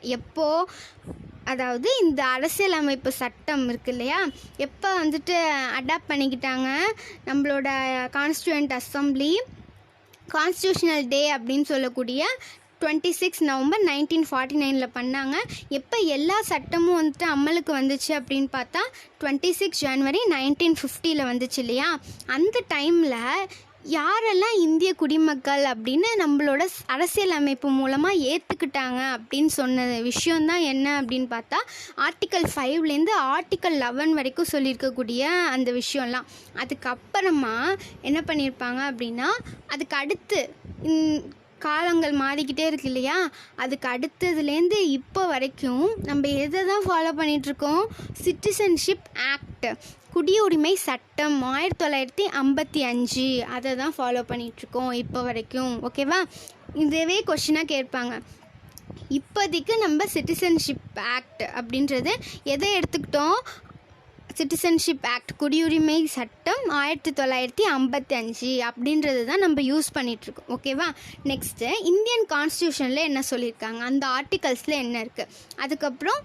அதாவது இந்த அரசியலமைப்பு சட்டம் இருக்கு இல்லையா, எப்போ வந்துட்டு அடாப்ட் பண்ணிக்கிட்டாங்க, நம்மளோட கான்ஸ்டியூண்ட் அசம்பிளி கான்ஸ்டியூஷனல் டே அப்படின்னு சொல்லக்கூடிய 26 நவம்பர் 1949 பண்ணாங்க. எப்போ எல்லா சட்டமும் வந்துட்டு அமலுக்கு வந்துச்சு அப்படின்னு பார்த்தா 26 ஜனவரி 1950 வந்துச்சு இல்லையா. அந்த டைமில் யாரெல்லாம் இந்திய குடிமக்கள் அப்படின்னு நம்மளோட அரசியல் அமைப்பு மூலமாக ஏற்றுக்கிட்டாங்க அப்படின்னு சொன்ன விஷயந்தான் என்ன அப்படின்னு பார்த்தா, ஆர்டிக்கல் 5லேருந்து ஆர்டிக்கல் 11 வரைக்கும் சொல்லியிருக்கக்கூடிய அந்த விஷயம்லாம். அதுக்கப்புறமா என்ன பண்ணியிருப்பாங்க அப்படின்னா, அதுக்கு அடுத்து காலங்கள் மாறிக்கிட்டே இருக்கு இல்லையா, அதுக்கு அடுத்ததுலேருந்து இப்போ வரைக்கும் நம்ம எதை தான் ஃபாலோ பண்ணிகிட்ருக்கோம், சிட்டிசன்ஷிப் ஆக்ட், குடியுரிமை சட்டம் 1955 அதை தான் ஃபாலோ பண்ணிகிட்ருக்கோம் இப்போ வரைக்கும். ஓகேவா? இதுவே கொஷினாக கேட்பாங்க. இப்போதைக்கு நம்ம சிட்டிசன்ஷிப் ஆக்ட் அப்படின்றது எதை எடுத்துக்கிட்டோம், சிட்டிசன்ஷிப் ஆக்ட், குடியுரிமை சட்டம் 1955 அப்படின்றது தான் நம்ம யூஸ் பண்ணிகிட்ருக்கோம். ஓகேவா? நெக்ஸ்ட்டு இந்தியன் கான்ஸ்டியூஷனில் என்ன சொல்லியிருக்காங்க, அந்த ஆர்டிகல்ஸில் என்ன இருக்குது, அதுக்கப்புறம்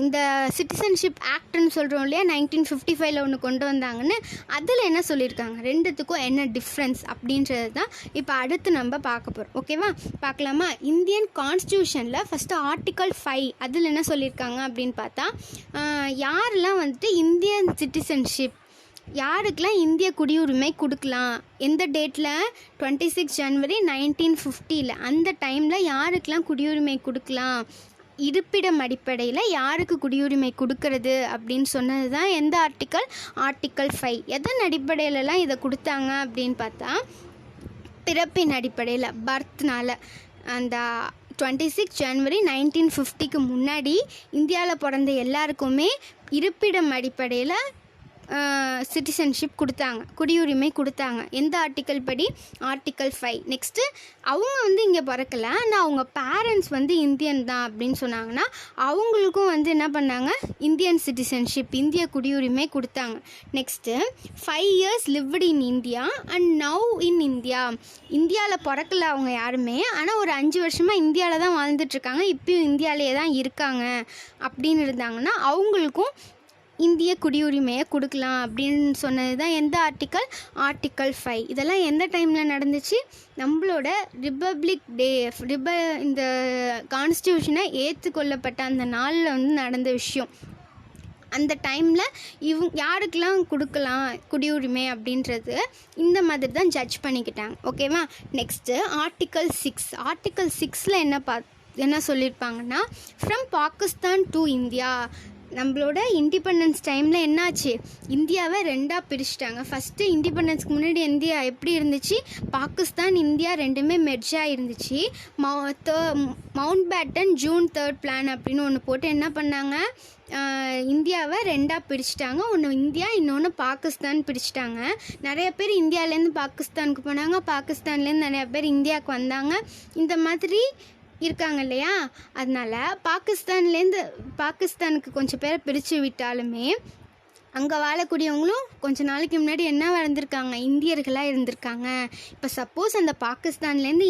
இந்த சிட்டிசன்ஷிப் ஆக்ட்னு சொல்கிறோம் இல்லையா, 1955 ஒன்று கொண்டு வந்தாங்கன்னு, அதில் என்ன சொல்லியிருக்காங்க, ரெண்டுத்துக்கும் என்ன டிஃப்ரென்ஸ் அப்படின்றது தான் இப்போ அடுத்து நம்ம பார்க்க போகிறோம். ஓகேவா? பார்க்கலாமா? இந்தியன் கான்ஸ்டியூஷனில் ஃபஸ்ட்டு ஆர்டிக்கல் 5 அதில் என்ன சொல்லியிருக்காங்க அப்படின்னு பார்த்தா, யாரெல்லாம் வந்துட்டு இந்தியன் சிட்டிசன்ஷிப், யாருக்கெல்லாம் இந்திய குடியுரிமை கொடுக்கலாம், எந்த டேட்டில் 26 ஜனவரி 1950 அந்த டைமில் யாருக்கெல்லாம் குடியுரிமை கொடுக்கலாம் இருப்பிடம் அடிப்படையில் யாருக்கு குடியுரிமை கொடுக்கறது அப்படின்னு சொன்னது தான் எந்த ஆர்டிக்கல்? ஆர்டிக்கல் 5. எதன் அடிப்படையிலலாம் இதை கொடுத்தாங்க அப்படின்னு பார்த்தா, பிறப்பின் அடிப்படையில், பர்த்னால. அந்த 26 ஜனவரி 1950க்கு முன்னாடி இந்தியாவில் பிறந்த எல்லாருக்குமே இருப்பிடம் அடிப்படையில் சிட்டிசன்ஷிப் கொடுத்தாங்க, குடியுரிமை கொடுத்தாங்க. எந்த ஆர்டிக்கல் படி? ஆர்டிக்கல் 5. நெக்ஸ்ட்டு அவங்க இங்கே பிறக்கல, ஆனால் அவங்க பேரண்ட்ஸ் இந்தியன் தான் அப்படின்னு சொன்னாங்கன்னா அவங்களுக்கும் என்ன பண்ணாங்க? இந்தியன் சிட்டிசன்ஷிப், இந்திய குடியுரிமை கொடுத்தாங்க. Next 5 years lived in India and now in India. இந்தியாவில் பிறக்கல அவங்க யாருமே, ஆனால் ஒரு 5 வருஷமாக இந்தியாவில் தான் வாழ்ந்துட்டுருக்காங்க, இப்பயும் இந்தியாவிலே தான் இருக்காங்க அப்படின்னு இருந்தாங்கன்னா அவங்களுக்கும் இந்திய குடியுரிமையை கொடுக்கலாம் அப்படின்னு சொன்னது தான் எந்த ஆர்டிக்கல்? ஆர்டிக்கல் 5. இதெல்லாம் எந்த டைமில் நடந்துச்சு? நம்மளோட ரிப்பப்ளிக் டே, இந்த கான்ஸ்டியூஷனை ஏற்றுக்கொள்ளப்பட்ட அந்த நாளில் நடந்த விஷயம். அந்த டைமில் யாருக்கெல்லாம் கொடுக்கலாம் குடியுரிமை அப்படின்றது இந்த மாதிரி தான் ஜட்ஜ் பண்ணிக்கிட்டாங்க. ஓகேவா? Next article 6. ஆர்டிக்கல் 6ல் என்ன சொல்லியிருப்பாங்கன்னா, ஃப்ரம் பாகிஸ்தான் டு இந்தியா. நம்மளோட இண்டிபெண்டன்ஸ் டைமில் என்னாச்சு? இந்தியாவை 2ஆக பிரிச்சுட்டாங்க. ஃபஸ்ட்டு இண்டிபெண்டன்ஸ்க்கு முன்னாடி இந்தியா எப்படி இருந்துச்சு? பாகிஸ்தான், இந்தியா ரெண்டுமே மெர்ஜாக இருந்துச்சு. மவுண்ட் பேட்டன் ஜூன் 3 பிளான் அப்படின்னு ஒன்று போட்டு என்ன பண்ணாங்க? இந்தியாவை 2ஆக பிரிச்சுட்டாங்க. ஒன்று இந்தியா, இன்னொன்று பாகிஸ்தான் பிரிச்சுட்டாங்க. நிறைய பேர் இந்தியாவிலேருந்து பாகிஸ்தானுக்கு போனாங்க, பாகிஸ்தான்லேருந்து நிறைய பேர் இந்தியாவுக்கு வந்தாங்க. இந்த மாதிரி இருக்காங்க இல்லையா? அதனால் பாகிஸ்தானுக்கு கொஞ்சம் பேரை பிரித்து விட்டாலுமே அங்கே வாழக்கூடியவங்களும் கொஞ்ச நாளைக்கு முன்னாடி என்ன வந்திருக்காங்க? இந்தியர்களாக இருந்திருக்காங்க. இப்போ சப்போஸ் அந்த பாகிஸ்தான்லேருந்து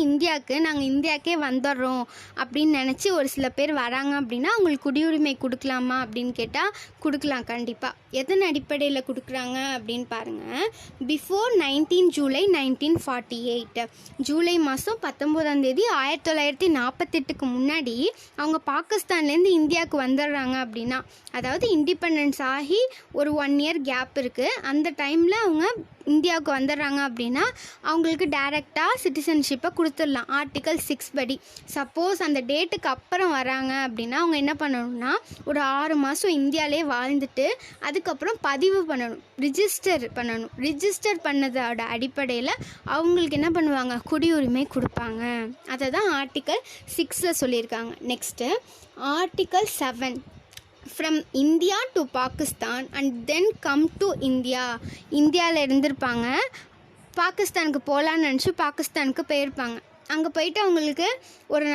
நாங்கள் இந்தியாவுக்கே வந்துடுறோம் அப்படின்னு நினச்சி ஒரு சில பேர் வராங்க அப்படின்னா அவங்களுக்கு குடியுரிமை கொடுக்கலாமா அப்படின்னு கேட்டால் கொடுக்கலாம், கண்டிப்பாக. எதன் அடிப்படையில் கொடுக்குறாங்க அப்படின்னு பாருங்கள். பிஃபோர் 19 ஜூலை 1948, ஜூலை மாதம் 19ஆம் தேதி 1948க்கு முன்னாடி அவங்க பாகிஸ்தான்லேருந்து இந்தியாவுக்கு வந்துடுறாங்க அப்படின்னா, அதாவது இண்டிபெண்டன்ஸ் ஆகி ஒரு 1 year கேப் இருக்குது, அந்த டைமில் அவங்க இந்தியாவுக்கு வந்துடுறாங்க அப்படின்னா அவங்களுக்கு டைரெக்டாக சிட்டிசன்ஷிப்பை கொடுத்துடலாம் ஆர்டிக்கல் 6 படி. சப்போஸ் அந்த டேட்டுக்கு அப்புறம் வராங்க அப்படின்னா அவங்க என்ன பண்ணணும்னா ஒரு 6 மாதம் இந்தியாவிலே வாழ்ந்துட்டு அதுக்கப்புறம் பதிவு பண்ணணும், ரிஜிஸ்டர் பண்ணதோட அடிப்படையில் அவங்களுக்கு என்ன பண்ணுவாங்க? குடியுரிமை கொடுப்பாங்க. அதை தான் ஆர்டிக்கல் 6ல் சொல்லியிருக்காங்க. Next article 7. From India to Pakistan and then come to India. இந்தியாவில் இருந்திருப்பாங்க, பாகிஸ்தானுக்கு போகலான்னு நினச்சி பாகிஸ்தானுக்கு போயிருப்பாங்க. அங்கே போயிட்டு அவங்களுக்கு ஒரு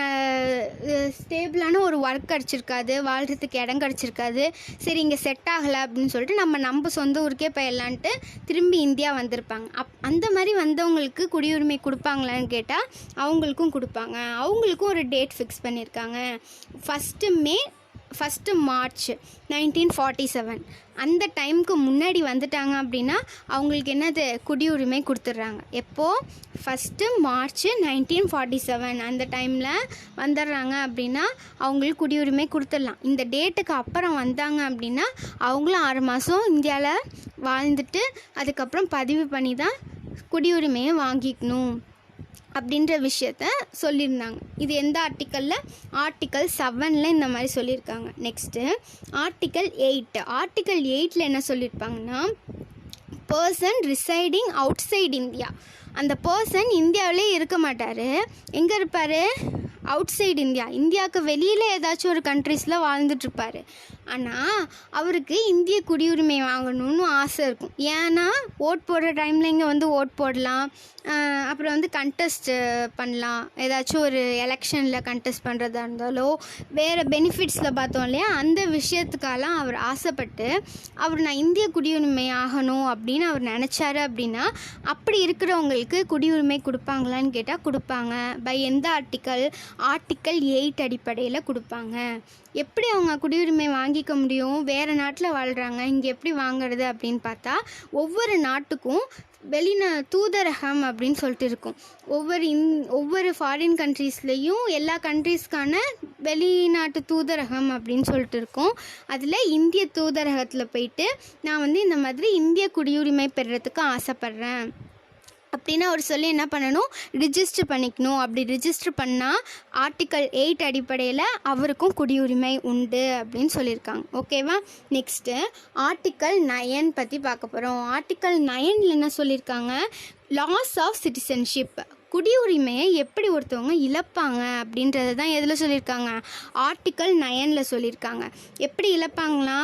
ஸ்டேபிளான ஒரு ஒர்க் கிடச்சிருக்காது, வாழ்கிறதுக்கு இடம் கிடச்சிருக்காது. சரி இங்கே செட் ஆகலை அப்படின்னு சொல்லிட்டு நம்ம சொந்த ஊருக்கே போயிடலான்ட்டு திரும்பி இந்தியா வந்திருப்பாங்க. அந்த மாதிரி வந்தவங்களுக்கு குடியுரிமை கொடுப்பாங்களான்னு கேட்டால் அவங்களுக்கும் கொடுப்பாங்க. அவங்களுக்கும் ஒரு டேட் ஃபிக்ஸ் பண்ணியிருக்காங்க. 1 மார்ச் 1947. அந்த டைமுக்கு முன்னாடி வந்துட்டாங்க அப்படின்னா அவங்களுக்கு என்னது? குடியுரிமை கொடுத்துட்றாங்க. எப்போது? 1 மார்ச் 1947 அந்த டைமில் வந்துடுறாங்க அப்படின்னா அவங்களுக்கு குடியுரிமை கொடுத்துடலாம். இந்த டேட்டுக்கு அப்புறம் வந்தாங்க அப்படின்னா அவங்களும் 6 மாதம் இந்தியாவில் வாழ்ந்துட்டு அதுக்கப்புறம் பதிவு பண்ணி தான் குடியுரிமையை வாங்கிக்கணும் அப்படின்ற விஷயத்த சொல்லியிருந்தாங்க. இது எந்த ஆர்டிக்கலில்? ஆர்டிக்கல் 7ல் இந்த மாதிரி சொல்லியிருக்காங்க. Next article 8. ஆர்டிக்கல் 8ல் என்ன சொல்லியிருப்பாங்கன்னா, person residing outside India. அந்த பர்சன் இந்தியாவிலே இருக்க மாட்டார். எங்கே இருப்பார்? அவுட் சைடு இந்தியாவுக்கு வெளியில் ஏதாச்சும் ஒரு கண்ட்ரீஸில் வாழ்ந்துட்டுருப்பார். ஆனால் அவருக்கு இந்திய குடியுரிமை வாங்கணும்னு ஆசை இருக்கும். ஏன்னா ஓட் போடுற டைமில் இங்கே ஓட் போடலாம், அப்புறம் கண்டெஸ்ட் பண்ணலாம். ஏதாச்சும் ஒரு எலெக்ஷனில் கண்டெஸ்ட் பண்ணுறதா இருந்தாலோ வேறு பெனிஃபிட்ஸில் பார்த்தோம் இல்லையா, அந்த விஷயத்துக்கெல்லாம் அவர் ஆசைப்பட்டு நான் இந்திய குடியுரிமை ஆகணும் அப்படின்னு அவர் நினச்சாரு அப்படின்னா அப்படி இருக்கிறவங்களுக்கு குடியுரிமை கொடுப்பாங்களான்னு கேட்டால் கொடுப்பாங்க. பை எந்த ஆர்டிக்கல்? ஆர்டிக்கல் 8 அடிப்படையில் கொடுப்பாங்க. எப்படி அவங்க குடியுரிமை வாங்கிக்க முடியும்? வேறு நாட்டில் வாழ்கிறாங்க, இங்கே எப்படி வாங்கிறது அப்படின்னு பார்த்தா ஒவ்வொரு நாட்டுக்கும் தூதரகம் அப்படின்னு சொல்லிட்டு இருக்கும். ஒவ்வொரு ஃபாரின் கண்ட்ரீஸ்லேயும் எல்லா கண்ட்ரீஸ்க்கான வெளிநாட்டு தூதரகம் அப்படின்னு சொல்லிட்டு இருக்கும். அதில் இந்திய தூதரகத்தில் போயிட்டு நான் இந்த மாதிரி இந்திய குடியுரிமை பெறுறதுக்கு ஆசைப்பட்றேன் அப்படின்னு அவர் சொல்லி என்ன பண்ணணும், ரிஜிஸ்டர் பண்ணிக்கணும். அப்படி ரிஜிஸ்டர் பண்ணால் ஆர்டிக்கல் 8 அடிப்படையில் அவருக்கும் குடியுரிமை உண்டு அப்படின்னு சொல்லியிருக்காங்க. ஓகேவா? நெக்ஸ்ட்டு ஆர்டிக்கல் 9 பற்றி பார்க்க போகிறோம். ஆர்டிக்கல் 9 என்ன சொல்லியிருக்காங்க, லாஸ் ஆஃப் சிட்டிசன்ஷிப், குடியுரிமையை எப்படி ஒருத்தவங்க இழப்பாங்க அப்படின்றத தான் எதில் சொல்லியிருக்காங்க, ஆர்டிக்கல் 9 சொல்லியிருக்காங்க. எப்படி இழப்பாங்களா,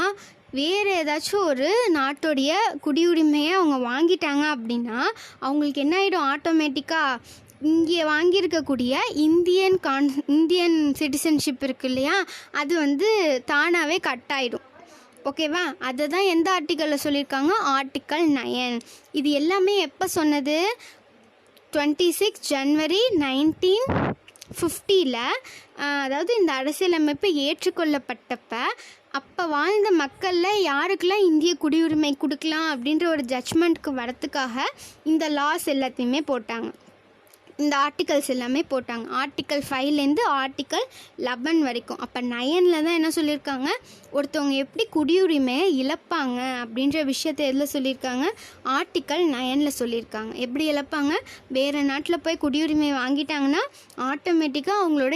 வேறு ஏதாச்சும் ஒரு நாட்டுடைய குடியுரிமையை அவங்க வாங்கிட்டாங்க அப்படின்னா அவங்களுக்கு என்ன ஆகிடும், ஆட்டோமேட்டிக்காக இங்கே வாங்கியிருக்கக்கூடிய இந்தியன் சிட்டிசன்ஷிப் இருக்கு இல்லையா, அது வந்து தானாகவே கட் ஆகிடும். ஓகேவா? அதை தான் எந்த ஆர்டிக்கலில் சொல்லியிருக்காங்க, ஆர்டிக்கல் 9. இது எல்லாமே எப்போ சொன்னது, 26 ஜனவரி 1950 அதாவது இந்த அரசியலமைப்பு ஏற்றுக்கொள்ளப்பட்டப்ப அப்போ வாழ்ந்த மக்களில் யாருக்கெல்லாம் இந்திய குடியுரிமை கொடுக்கலாம் அப்படின்ற ஒரு ஜட்ஜ்மெண்ட்க்கு வரத்துக்காக இந்த லாஸ் எல்லாத்தையுமே போட்டாங்க, இந்த ஆர்டிகல்ஸ் எல்லாமே போட்டாங்க. ஆர்டிக்கல் 5லேருந்து ஆர்டிக்கல் 11 வரைக்கும். அப்போ 9 தான் என்ன சொல்லியிருக்காங்க, ஒருத்தவங்க எப்படி குடியுரிமையை இழப்பாங்க அப்படின்ற விஷயத்தை எதில் சொல்லியிருக்காங்க, ஆர்டிக்கல் 9 சொல்லியிருக்காங்க. எப்படி இழப்பாங்க, வேறு நாட்டில் போய் குடியுரிமை வாங்கிட்டாங்கன்னா ஆட்டோமேட்டிக்காக அவங்களோட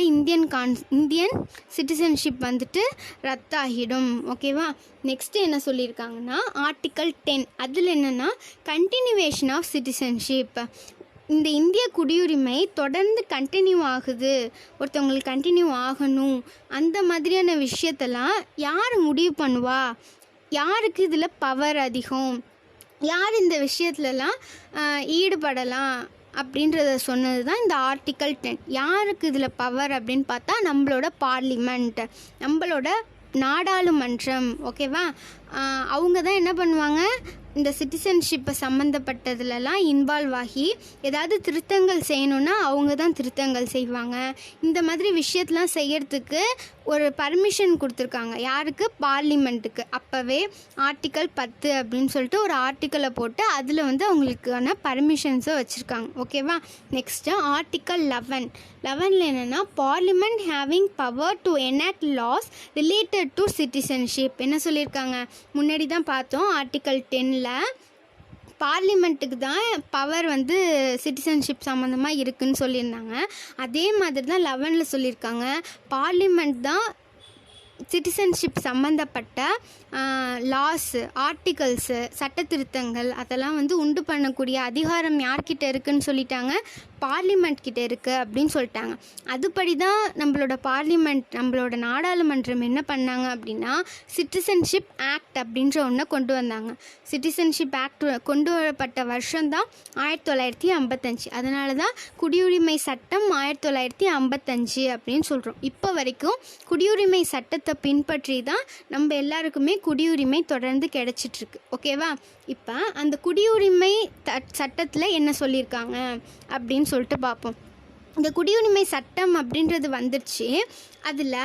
இந்தியன் சிட்டிசன்ஷிப் வந்துட்டு ரத்தாகிடும். ஓகேவா? நெக்ஸ்ட்டு என்ன சொல்லியிருக்காங்கன்னா ஆர்டிக்கல் 10, அதில் என்னென்னா கண்டினியூவேஷன் ஆஃப் சிட்டிசன்ஷிப், இந்த இந்திய குடியுரிமை தொடர்ந்து கண்டினியூ ஆகுது, ஒருத்தவங்களுக்கு கண்டினியூ ஆகணும், அந்த மாதிரியான விஷயத்தெல்லாம் யார் முடிவு பண்ணுவா, யாருக்கு இதில் பவர் அதிகம், யார் இந்த விஷயத்துலலாம் ஈடுபடலாம் அப்படின்றத சொன்னது தான் இந்த ஆர்டிக்கல் 10. யாருக்கு இதில் பவர் அப்படின்னு பார்த்தா நம்மளோட பார்லிமெண்ட், நம்மளோட நாடாளுமன்றம். ஓகேவா? அவங்க தான் என்ன பண்ணுவாங்க, இந்த சிட்டிசன்ஷிப்பை சம்மந்தப்பட்டதுலலாம் இன்வால்வ் ஆகி ஏதாவது திருத்தங்கள் செய்யணுன்னா அவங்க தான் திருத்தங்கள் செய்வாங்க. இந்த மாதிரி விஷயத்தெலாம் செய்கிறதுக்கு ஒரு பர்மிஷன் கொடுத்துருக்காங்க. யாருக்கு, பார்லிமெண்ட்டுக்கு. அப்போவே ஆர்டிக்கல் 10 அப்படின்னு சொல்லிட்டு ஒரு ஆர்டிக்கலை போட்டு அதில் வந்து அவங்களுக்கான பர்மிஷன்ஸை வச்சுருக்காங்க. ஓகேவா? நெக்ஸ்ட்டு ஆர்டிக்கல் 11 என்னென்னா parliament having power to enact laws related to citizenship. என்ன சொல்லியிருக்காங்க, முன்னாடி தான் பார்த்தோம், ஆர்டிக்கல் 10 பார்லிமெண்ட்டுக்கு தான் பவர் வந்து சிட்டிசன்ஷிப் சம்மந்தமாக இருக்குதுன்னு சொல்லியிருந்தாங்க. அதே மாதிரி தான் 11 சொல்லியிருக்காங்க, பார்லிமெண்ட் தான் சிட்டிசன்ஷிப் சம்மந்தப்பட்ட லாஸு, ஆர்டிகல்ஸு, சட்ட திருத்தங்கள் அதெல்லாம் வந்து உண்டு பண்ணக்கூடிய அதிகாரம் யார்கிட்ட இருக்குதுன்னு சொல்லிட்டாங்க, பார்லிமெண்ட் கிட்ட இருக்குது அப்படின்னு சொல்லிட்டாங்க. அதுபடி தான் நம்மளோட பார்லிமெண்ட், நம்மளோட நாடாளுமன்றம் என்ன பண்ணாங்க அப்படின்னா சிட்டிசன்ஷிப் ஆக்ட் அப்படின்ற ஒன்றை கொண்டு வந்தாங்க. சிட்டிசன்ஷிப் ஆக்ட் கொண்டு வரப்பட்ட வருஷம்தான் 1955. அதனால தான் குடியுரிமை சட்டம் 1955 அப்படின்னு சொல்கிறோம். இப்போ வரைக்கும் குடியுரிமை சட்டத்தை பின்பற்றி தான் நம்ம எல்லாருக்குமே குடியுரிமை தொடர்ந்து கிடைச்சிட்ருக்கு. ஓகேவா? இப்போ அந்த குடியுரிமை சட்டத்தில் என்ன சொல்லியிருக்காங்க அப்படின்னு சொல்லிட்டு பார்ப்போம். இந்த குடியுரிமை சட்டம் அப்படின்றது வந்துடுச்சு, அதில்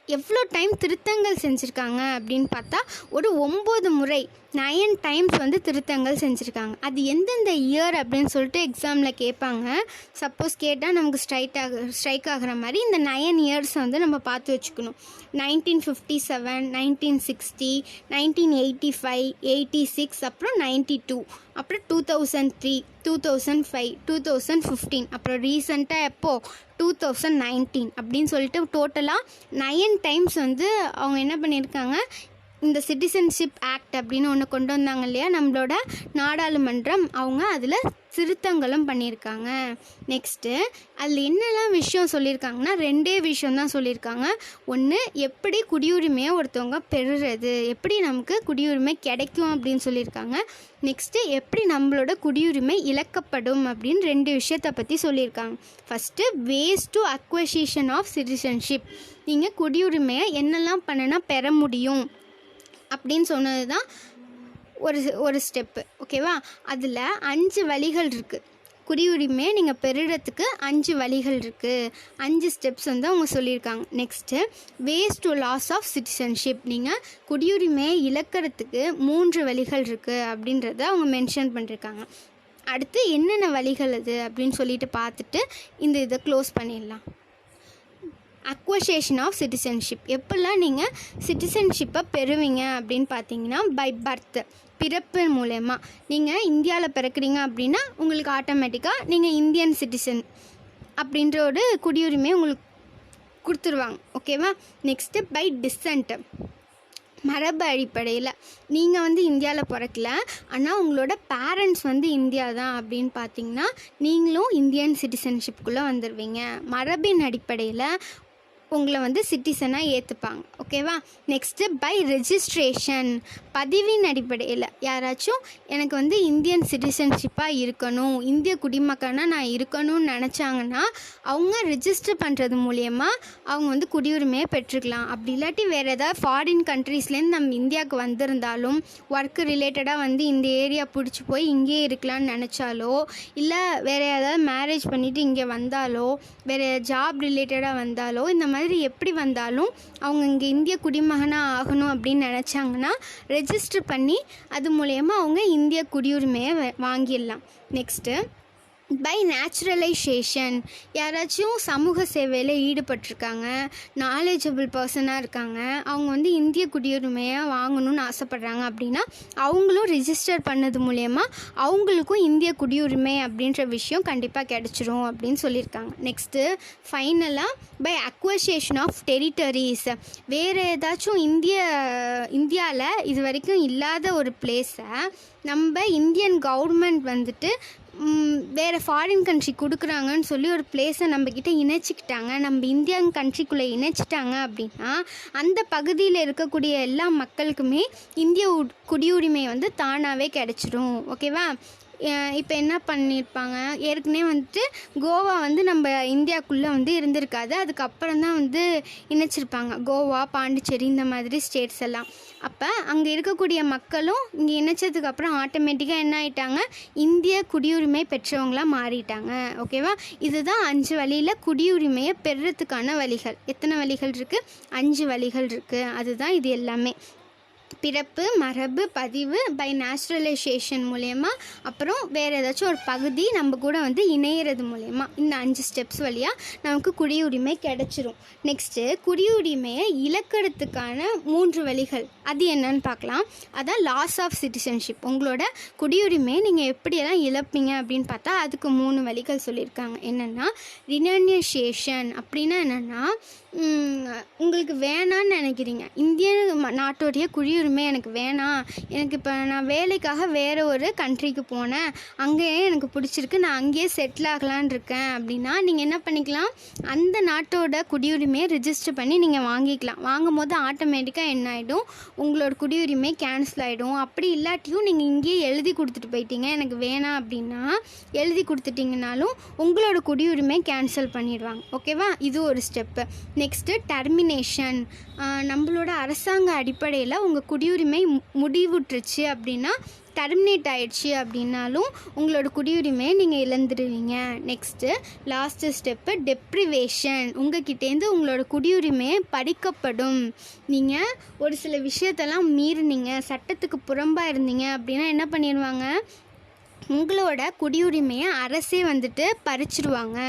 எவ்வளோ டைம் திருத்தங்கள் செஞ்சுருக்காங்க அப்படின்னு பார்த்தா ஒரு 9 முறை 9 டைம்ஸ் வந்து திருத்தங்கள் செஞ்சுருக்காங்க. அது எந்தெந்த இயர் அப்படின்னு சொல்லிட்டு எக்ஸாமில் கேட்பாங்க. சப்போஸ் கேட்டால் நமக்கு ஸ்ட்ரைக் ஆகிற மாதிரி இந்த 9 இயர்ஸை வந்து நம்ம பார்த்து வச்சுக்கணும். 1957, 1960, 1985, 86, அப்புறம் 92, அப்புறம் 2003, 2005, 2015, அப்புறம் ரீசெண்டாக எப்போது 2019 அப்படின்னு சொல்லிட்டு டோட்டலாக 9 டைம்ஸ் வந்து அவங்க என்ன பண்ணியிருக்காங்க, இந்த சிட்டிசன்ஷிப் ஆக்ட் அப்படின்னு ஒன்று கொண்டு வந்தாங்க இல்லையா நம்மளோட நாடாளுமன்றம், அவங்க அதில் திருத்தங்களும் பண்ணியிருக்காங்க. நெக்ஸ்ட்டு அதில் என்னெல்லாம் விஷயம் சொல்லியிருக்காங்கன்னா 2 விஷயம் தான் சொல்லியிருக்காங்க. ஒன்று, எப்படி குடியுரிமையை ஒருத்தவங்க பெறுறது, எப்படி நமக்கு குடியுரிமை கிடைக்கும் அப்படின்னு சொல்லியிருக்காங்க. நெக்ஸ்ட்டு எப்படி நம்மளோட குடியுரிமை இழக்கப்படும் அப்படின்னு 2 விஷயத்தை பற்றி சொல்லியிருக்காங்க. First, ways to acquisition of citizenship, நீங்கள் குடியுரிமையை என்னெல்லாம் பண்ணினா பெற முடியும் அப்படின்னு சொன்னது தான் ஒரு ஸ்டெப்பு. ஓகேவா? அதில் 5 வழிகள் இருக்குது. குடியுரிமையை நீங்கள் பெறுறதுக்கு 5 வழிகள் இருக்குது, 5 ஸ்டெப்ஸ் வந்து அவங்க சொல்லியிருக்காங்க. Next, ways to loss of citizenship, நீங்கள் குடியுரிமையை இழக்கிறதுக்கு 3 வழிகள் இருக்குது அப்படின்றத அவங்க மென்ஷன் பண்ணியிருக்காங்க. அடுத்து என்னென்ன வழிகள் அது அப்படின்னு சொல்லிட்டு பார்த்துட்டு இந்த இதை க்ளோஸ் பண்ணிடலாம். அக்வசேஷன் ஆஃப் சிட்டிசன்ஷிப், எப்பெல்லாம் நீங்கள் சிட்டிசன்ஷிப்பை பெறுவீங்க அப்படின்னு பார்த்தீங்கன்னா பை பர்த், பிறப்பு மூலயமா நீங்கள் இந்தியாவில் பிறக்கிறீங்க அப்படின்னா உங்களுக்கு ஆட்டோமேட்டிக்காக நீங்கள் இந்தியன் சிட்டிசன் அப்படின்ற ஒரு குடியுரிமை உங்களுக்கு கொடுத்துருவாங்க. ஓகேவா? நெக்ஸ்ட்டு பை டிசன்ட், மரபு அடிப்படையில் நீங்கள் வந்து இந்தியாவில் பிறக்கல, ஆனால் உங்களோட பேரண்ட்ஸ் வந்து இந்தியா தான் அப்படின்னு பார்த்தீங்கன்னா நீங்களும் இந்தியன் சிட்டிசன்ஷிப்புக்குள்ளே வந்துடுவீங்க. மரபின் அடிப்படையில் உங்களை வந்து சிட்டிசனாக ஏற்றுப்பாங்க. ஓகேவா? நெக்ஸ்ட்டு பை ரெஜிஸ்ட்ரேஷன், பதிவின் அடிப்படையில் யாராச்சும் எனக்கு வந்து இந்தியன் சிட்டிசன்ஷிப்பாக இருக்கணும், இந்திய குடிமக்கனாக நான் இருக்கணும்னு நினச்சாங்கன்னா அவங்க ரிஜிஸ்டர் பண்ணுறது மூலயமா அவங்க வந்து குடியுரிமையை பெற்றுக்கலாம். அப்படி இல்லாட்டி வேறு ஏதாவது ஃபாரின் கண்ட்ரீஸ்லேருந்து நம்ம இந்தியாவுக்கு வந்திருந்தாலும் ஒர்க்கு ரிலேட்டடாக வந்து இந்த ஏரியா பிடிச்சி போய் இங்கேயே இருக்கலாம்னு நினச்சாலோ, இல்லை வேறு ஏதாவது மேரேஜ் பண்ணிவிட்டு இங்கே வந்தாலோ, வேறு ஜாப் ரிலேட்டடாக வந்தாலோ, இந்த மாதிரி எப்படி வந்தாலும் அவங்க இங்கே இந்திய குடிமகனாக ஆகணும் அப்படின்னு நினச்சாங்கன்னா ரெஜிஸ்டர் பண்ணி அது மூலயமா அவங்க இந்திய குடியுரிமையை வாங்கிடலாம். நெக்ஸ்ட்டு பை நேச்சுரலைசேஷன், யாராச்சும் சமூக சேவையில் ஈடுபட்டிருக்காங்க, நாலேஜபிள் பர்சனாக இருக்காங்க, அவங்க வந்து இந்திய குடியுரிமையை வாங்கணும்னு ஆசைப்பட்றாங்க அப்படின்னா அவங்களும் ரிஜிஸ்டர் பண்ணது மூலயமா அவங்களுக்கும் இந்திய குடியுரிமை அப்படின்ற விஷயம் கண்டிப்பாக கிடச்சிரும் அப்படின்னு சொல்லியிருக்காங்க. நெக்ஸ்ட்டு ஃபைனலாக பை அக்வசியேஷன் ஆஃப் டெரிட்டரிஸ், வேறு ஏதாச்சும் இந்தியாவில் இது வரைக்கும் இல்லாத ஒரு பிளேஸை நம்ம இந்தியன் கவர்மெண்ட் வந்துட்டு வேறு ஃபாரின் கண்ட்ரி கொடுக்குறாங்கன்னு சொல்லி ஒரு பிளேஸை நம்மக்கிட்ட இணைச்சிக்கிட்டாங்க, நம்ம இந்தியன் கண்ட்ரிக்குள்ளே இணைச்சிட்டாங்க அப்படின்னா அந்த பகுதியில் இருக்கக்கூடிய எல்லா மக்களுக்குமே இந்திய குடியுரிமை வந்து தானாகவே கிடச்சிரும். ஓகேவா? இப்போ என்ன பண்ணியிருப்பாங்க, ஏற்கனவே வந்துட்டு கோவா வந்து நம்ம இந்தியாவுக்குள்ளே வந்து இருந்திருக்காது, அதுக்கப்புறம் தான் வந்து இணைச்சிருப்பாங்க கோவா, பாண்டிச்சேரி இந்த மாதிரி ஸ்டேட்ஸ் எல்லாம். அப்போ அங்கே இருக்கக்கூடிய மக்களும் இங்கே இணைச்சதுக்கப்புறம் ஆட்டோமேட்டிக்காக என்ன ஆகிட்டாங்க, இந்திய குடியுரிமை பெற்றவங்களாக மாறிட்டாங்க. ஓகேவா? இதுதான் 5 வழியில் குடியுரிமையை பெறுறதுக்கான வழிகள். எத்தனை வழிகள் இருக்குது? 5 வழிகள் இருக்குது. அதுதான் இது எல்லாமே. பிறப்பு, மரபு, பதிவு, பை நேச்சுரலைசேஷன் மூலயமா, அப்புறம் வேறு ஏதாச்சும் ஒரு பகுதி நம்ம கூட வந்து இணையிறது மூலயமா, இந்த 5 ஸ்டெப்ஸ் வழியாக நமக்கு குடியுரிமை கிடச்சிரும். நெக்ஸ்ட்டு குடியுரிமையை இழக்கிறதுக்கான 3 வழிகள், அது என்னன்னு பார்க்கலாம். அதான் லாஸ் ஆஃப் சிட்டிசன்ஷிப். உங்களோட குடியுரிமையை நீங்கள் எப்படியெல்லாம் இழப்பீங்க அப்படின்னு பார்த்தா அதுக்கு 3 வழிகள் சொல்லியிருக்காங்க. என்னென்னா ரினன்சியேஷன் அப்படின்னா என்னென்னா உங்களுக்கு வேணான்னு நினைக்கிறீங்க, இந்திய நாட்டோடைய குடியுரிமை எனக்கு வேணாம், எனக்கு இப்போ நான் வேலைக்காக வேறு ஒரு கண்ட்ரிக்கு போனேன், அங்கேயே எனக்கு பிடிச்சிருக்கு, நான் அங்கேயே செட்டில் ஆகலான் இருக்கேன் அப்படின்னா நீங்கள் என்ன பண்ணிக்கலாம், அந்த நாட்டோட குடியுரிமையை ரிஜிஸ்டர் பண்ணி நீங்கள் வாங்கிக்கலாம். வாங்கும் போது ஆட்டோமேட்டிக்காக என்ன ஆகிடும், உங்களோட குடியுரிமை கேன்சல் ஆகிடும். அப்படி இல்லாட்டியும் நீங்கள் இங்கேயே எழுதி கொடுத்துட்டு போயிட்டீங்க எனக்கு வேணாம் அப்படின்னா, எழுதி கொடுத்துட்டிங்கனாலும் உங்களோட குடியுரிமை கேன்சல் பண்ணிடுவாங்க. ஓகேவா? இது ஒரு ஸ்டெப்பு. நெக்ஸ்ட்டு டெர்மினேஷன், நம்மளோட அரசாங்க அடிப்படையில் உங்கள் குடியுரிமை முடிவுற்றுச்சு அப்படின்னா, டெர்மினேட் ஆகிடுச்சு அப்படின்னாலும் உங்களோட குடியுரிமையை நீங்கள் இழந்துடுவீங்க. நெக்ஸ்ட்டு லாஸ்ட்டு ஸ்டெப்பு டெப்ரிவேஷன், உங்கள்கிட்டேருந்து உங்களோட குடியுரிமையை பறிக்கப்படும். நீங்கள் ஒரு சில விஷயத்தெல்லாம் மீறினீங்க, சட்டத்துக்கு புறம்பாக இருந்தீங்க அப்படின்னா என்ன பண்ணிடுவாங்க, உங்களோட குடியுரிமையை அரசே வந்துட்டு பறிச்சிடுவாங்க.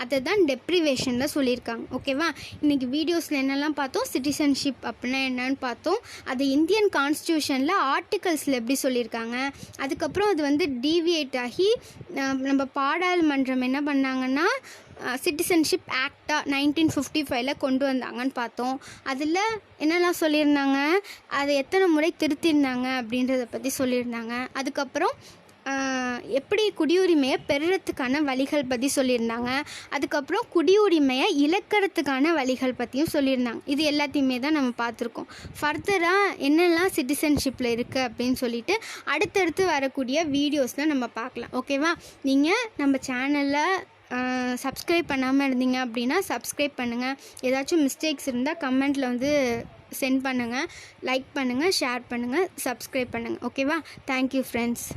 அதை தான் டெப்ரிவேஷனில் சொல்லியிருக்காங்க. ஓகேவா? இன்றைக்கி வீடியோஸில் என்னெல்லாம் பார்த்தோம், சிட்டிசன்ஷிப் அப்படின்னா என்னன்னு பார்த்தோம், அது இந்தியன் கான்ஸ்டியூஷனில் ஆர்டிகல்ஸில் எப்படி சொல்லியிருக்காங்க, அதுக்கப்புறம் அது வந்து டீவியேட் ஆகி நம்ம பாராளுமன்றம் என்ன பண்ணாங்கன்னா சிட்டிசன்ஷிப் ஆக்டாக 1955 கொண்டு வந்தாங்கன்னு பார்த்தோம். அதில் என்னெல்லாம் சொல்லியிருந்தாங்க, அதை எத்தனை முறை திருத்திருந்தாங்க அப்படின்றத பற்றி சொல்லியிருந்தாங்க. அதுக்கப்புறம் எப்படி குடியுரிமையை பெறுறதுக்கான வழிகள் பற்றி சொல்லியிருந்தாங்க. அதுக்கப்புறம் குடியுரிமையை இழக்கிறதுக்கான வழிகள் பற்றியும் சொல்லியிருந்தாங்க. இது எல்லாத்தையுமே தான் நம்ம பார்த்துருக்கோம். ஃபர்தராக என்னெல்லாம் சிட்டிசன்ஷிப்பில் இருக்குது அப்படின்னு சொல்லிட்டு அடுத்தடுத்து வரக்கூடிய வீடியோஸில் நம்ம பார்க்கலாம். ஓகேவா? நீங்கள் நம்ம சேனலில் சப்ஸ்கிரைப் பண்ணாமல் இருந்தீங்க அப்படின்னா சப்ஸ்கிரைப் பண்ணுங்கள். ஏதாச்சும் மிஸ்டேக்ஸ் இருந்தால் கமெண்ட்டில் வந்து சென்ட் பண்ணுங்கள். லைக் பண்ணுங்கள், ஷேர் பண்ணுங்கள், சப்ஸ்கிரைப் பண்ணுங்கள். ஓகேவா? Thank you friends.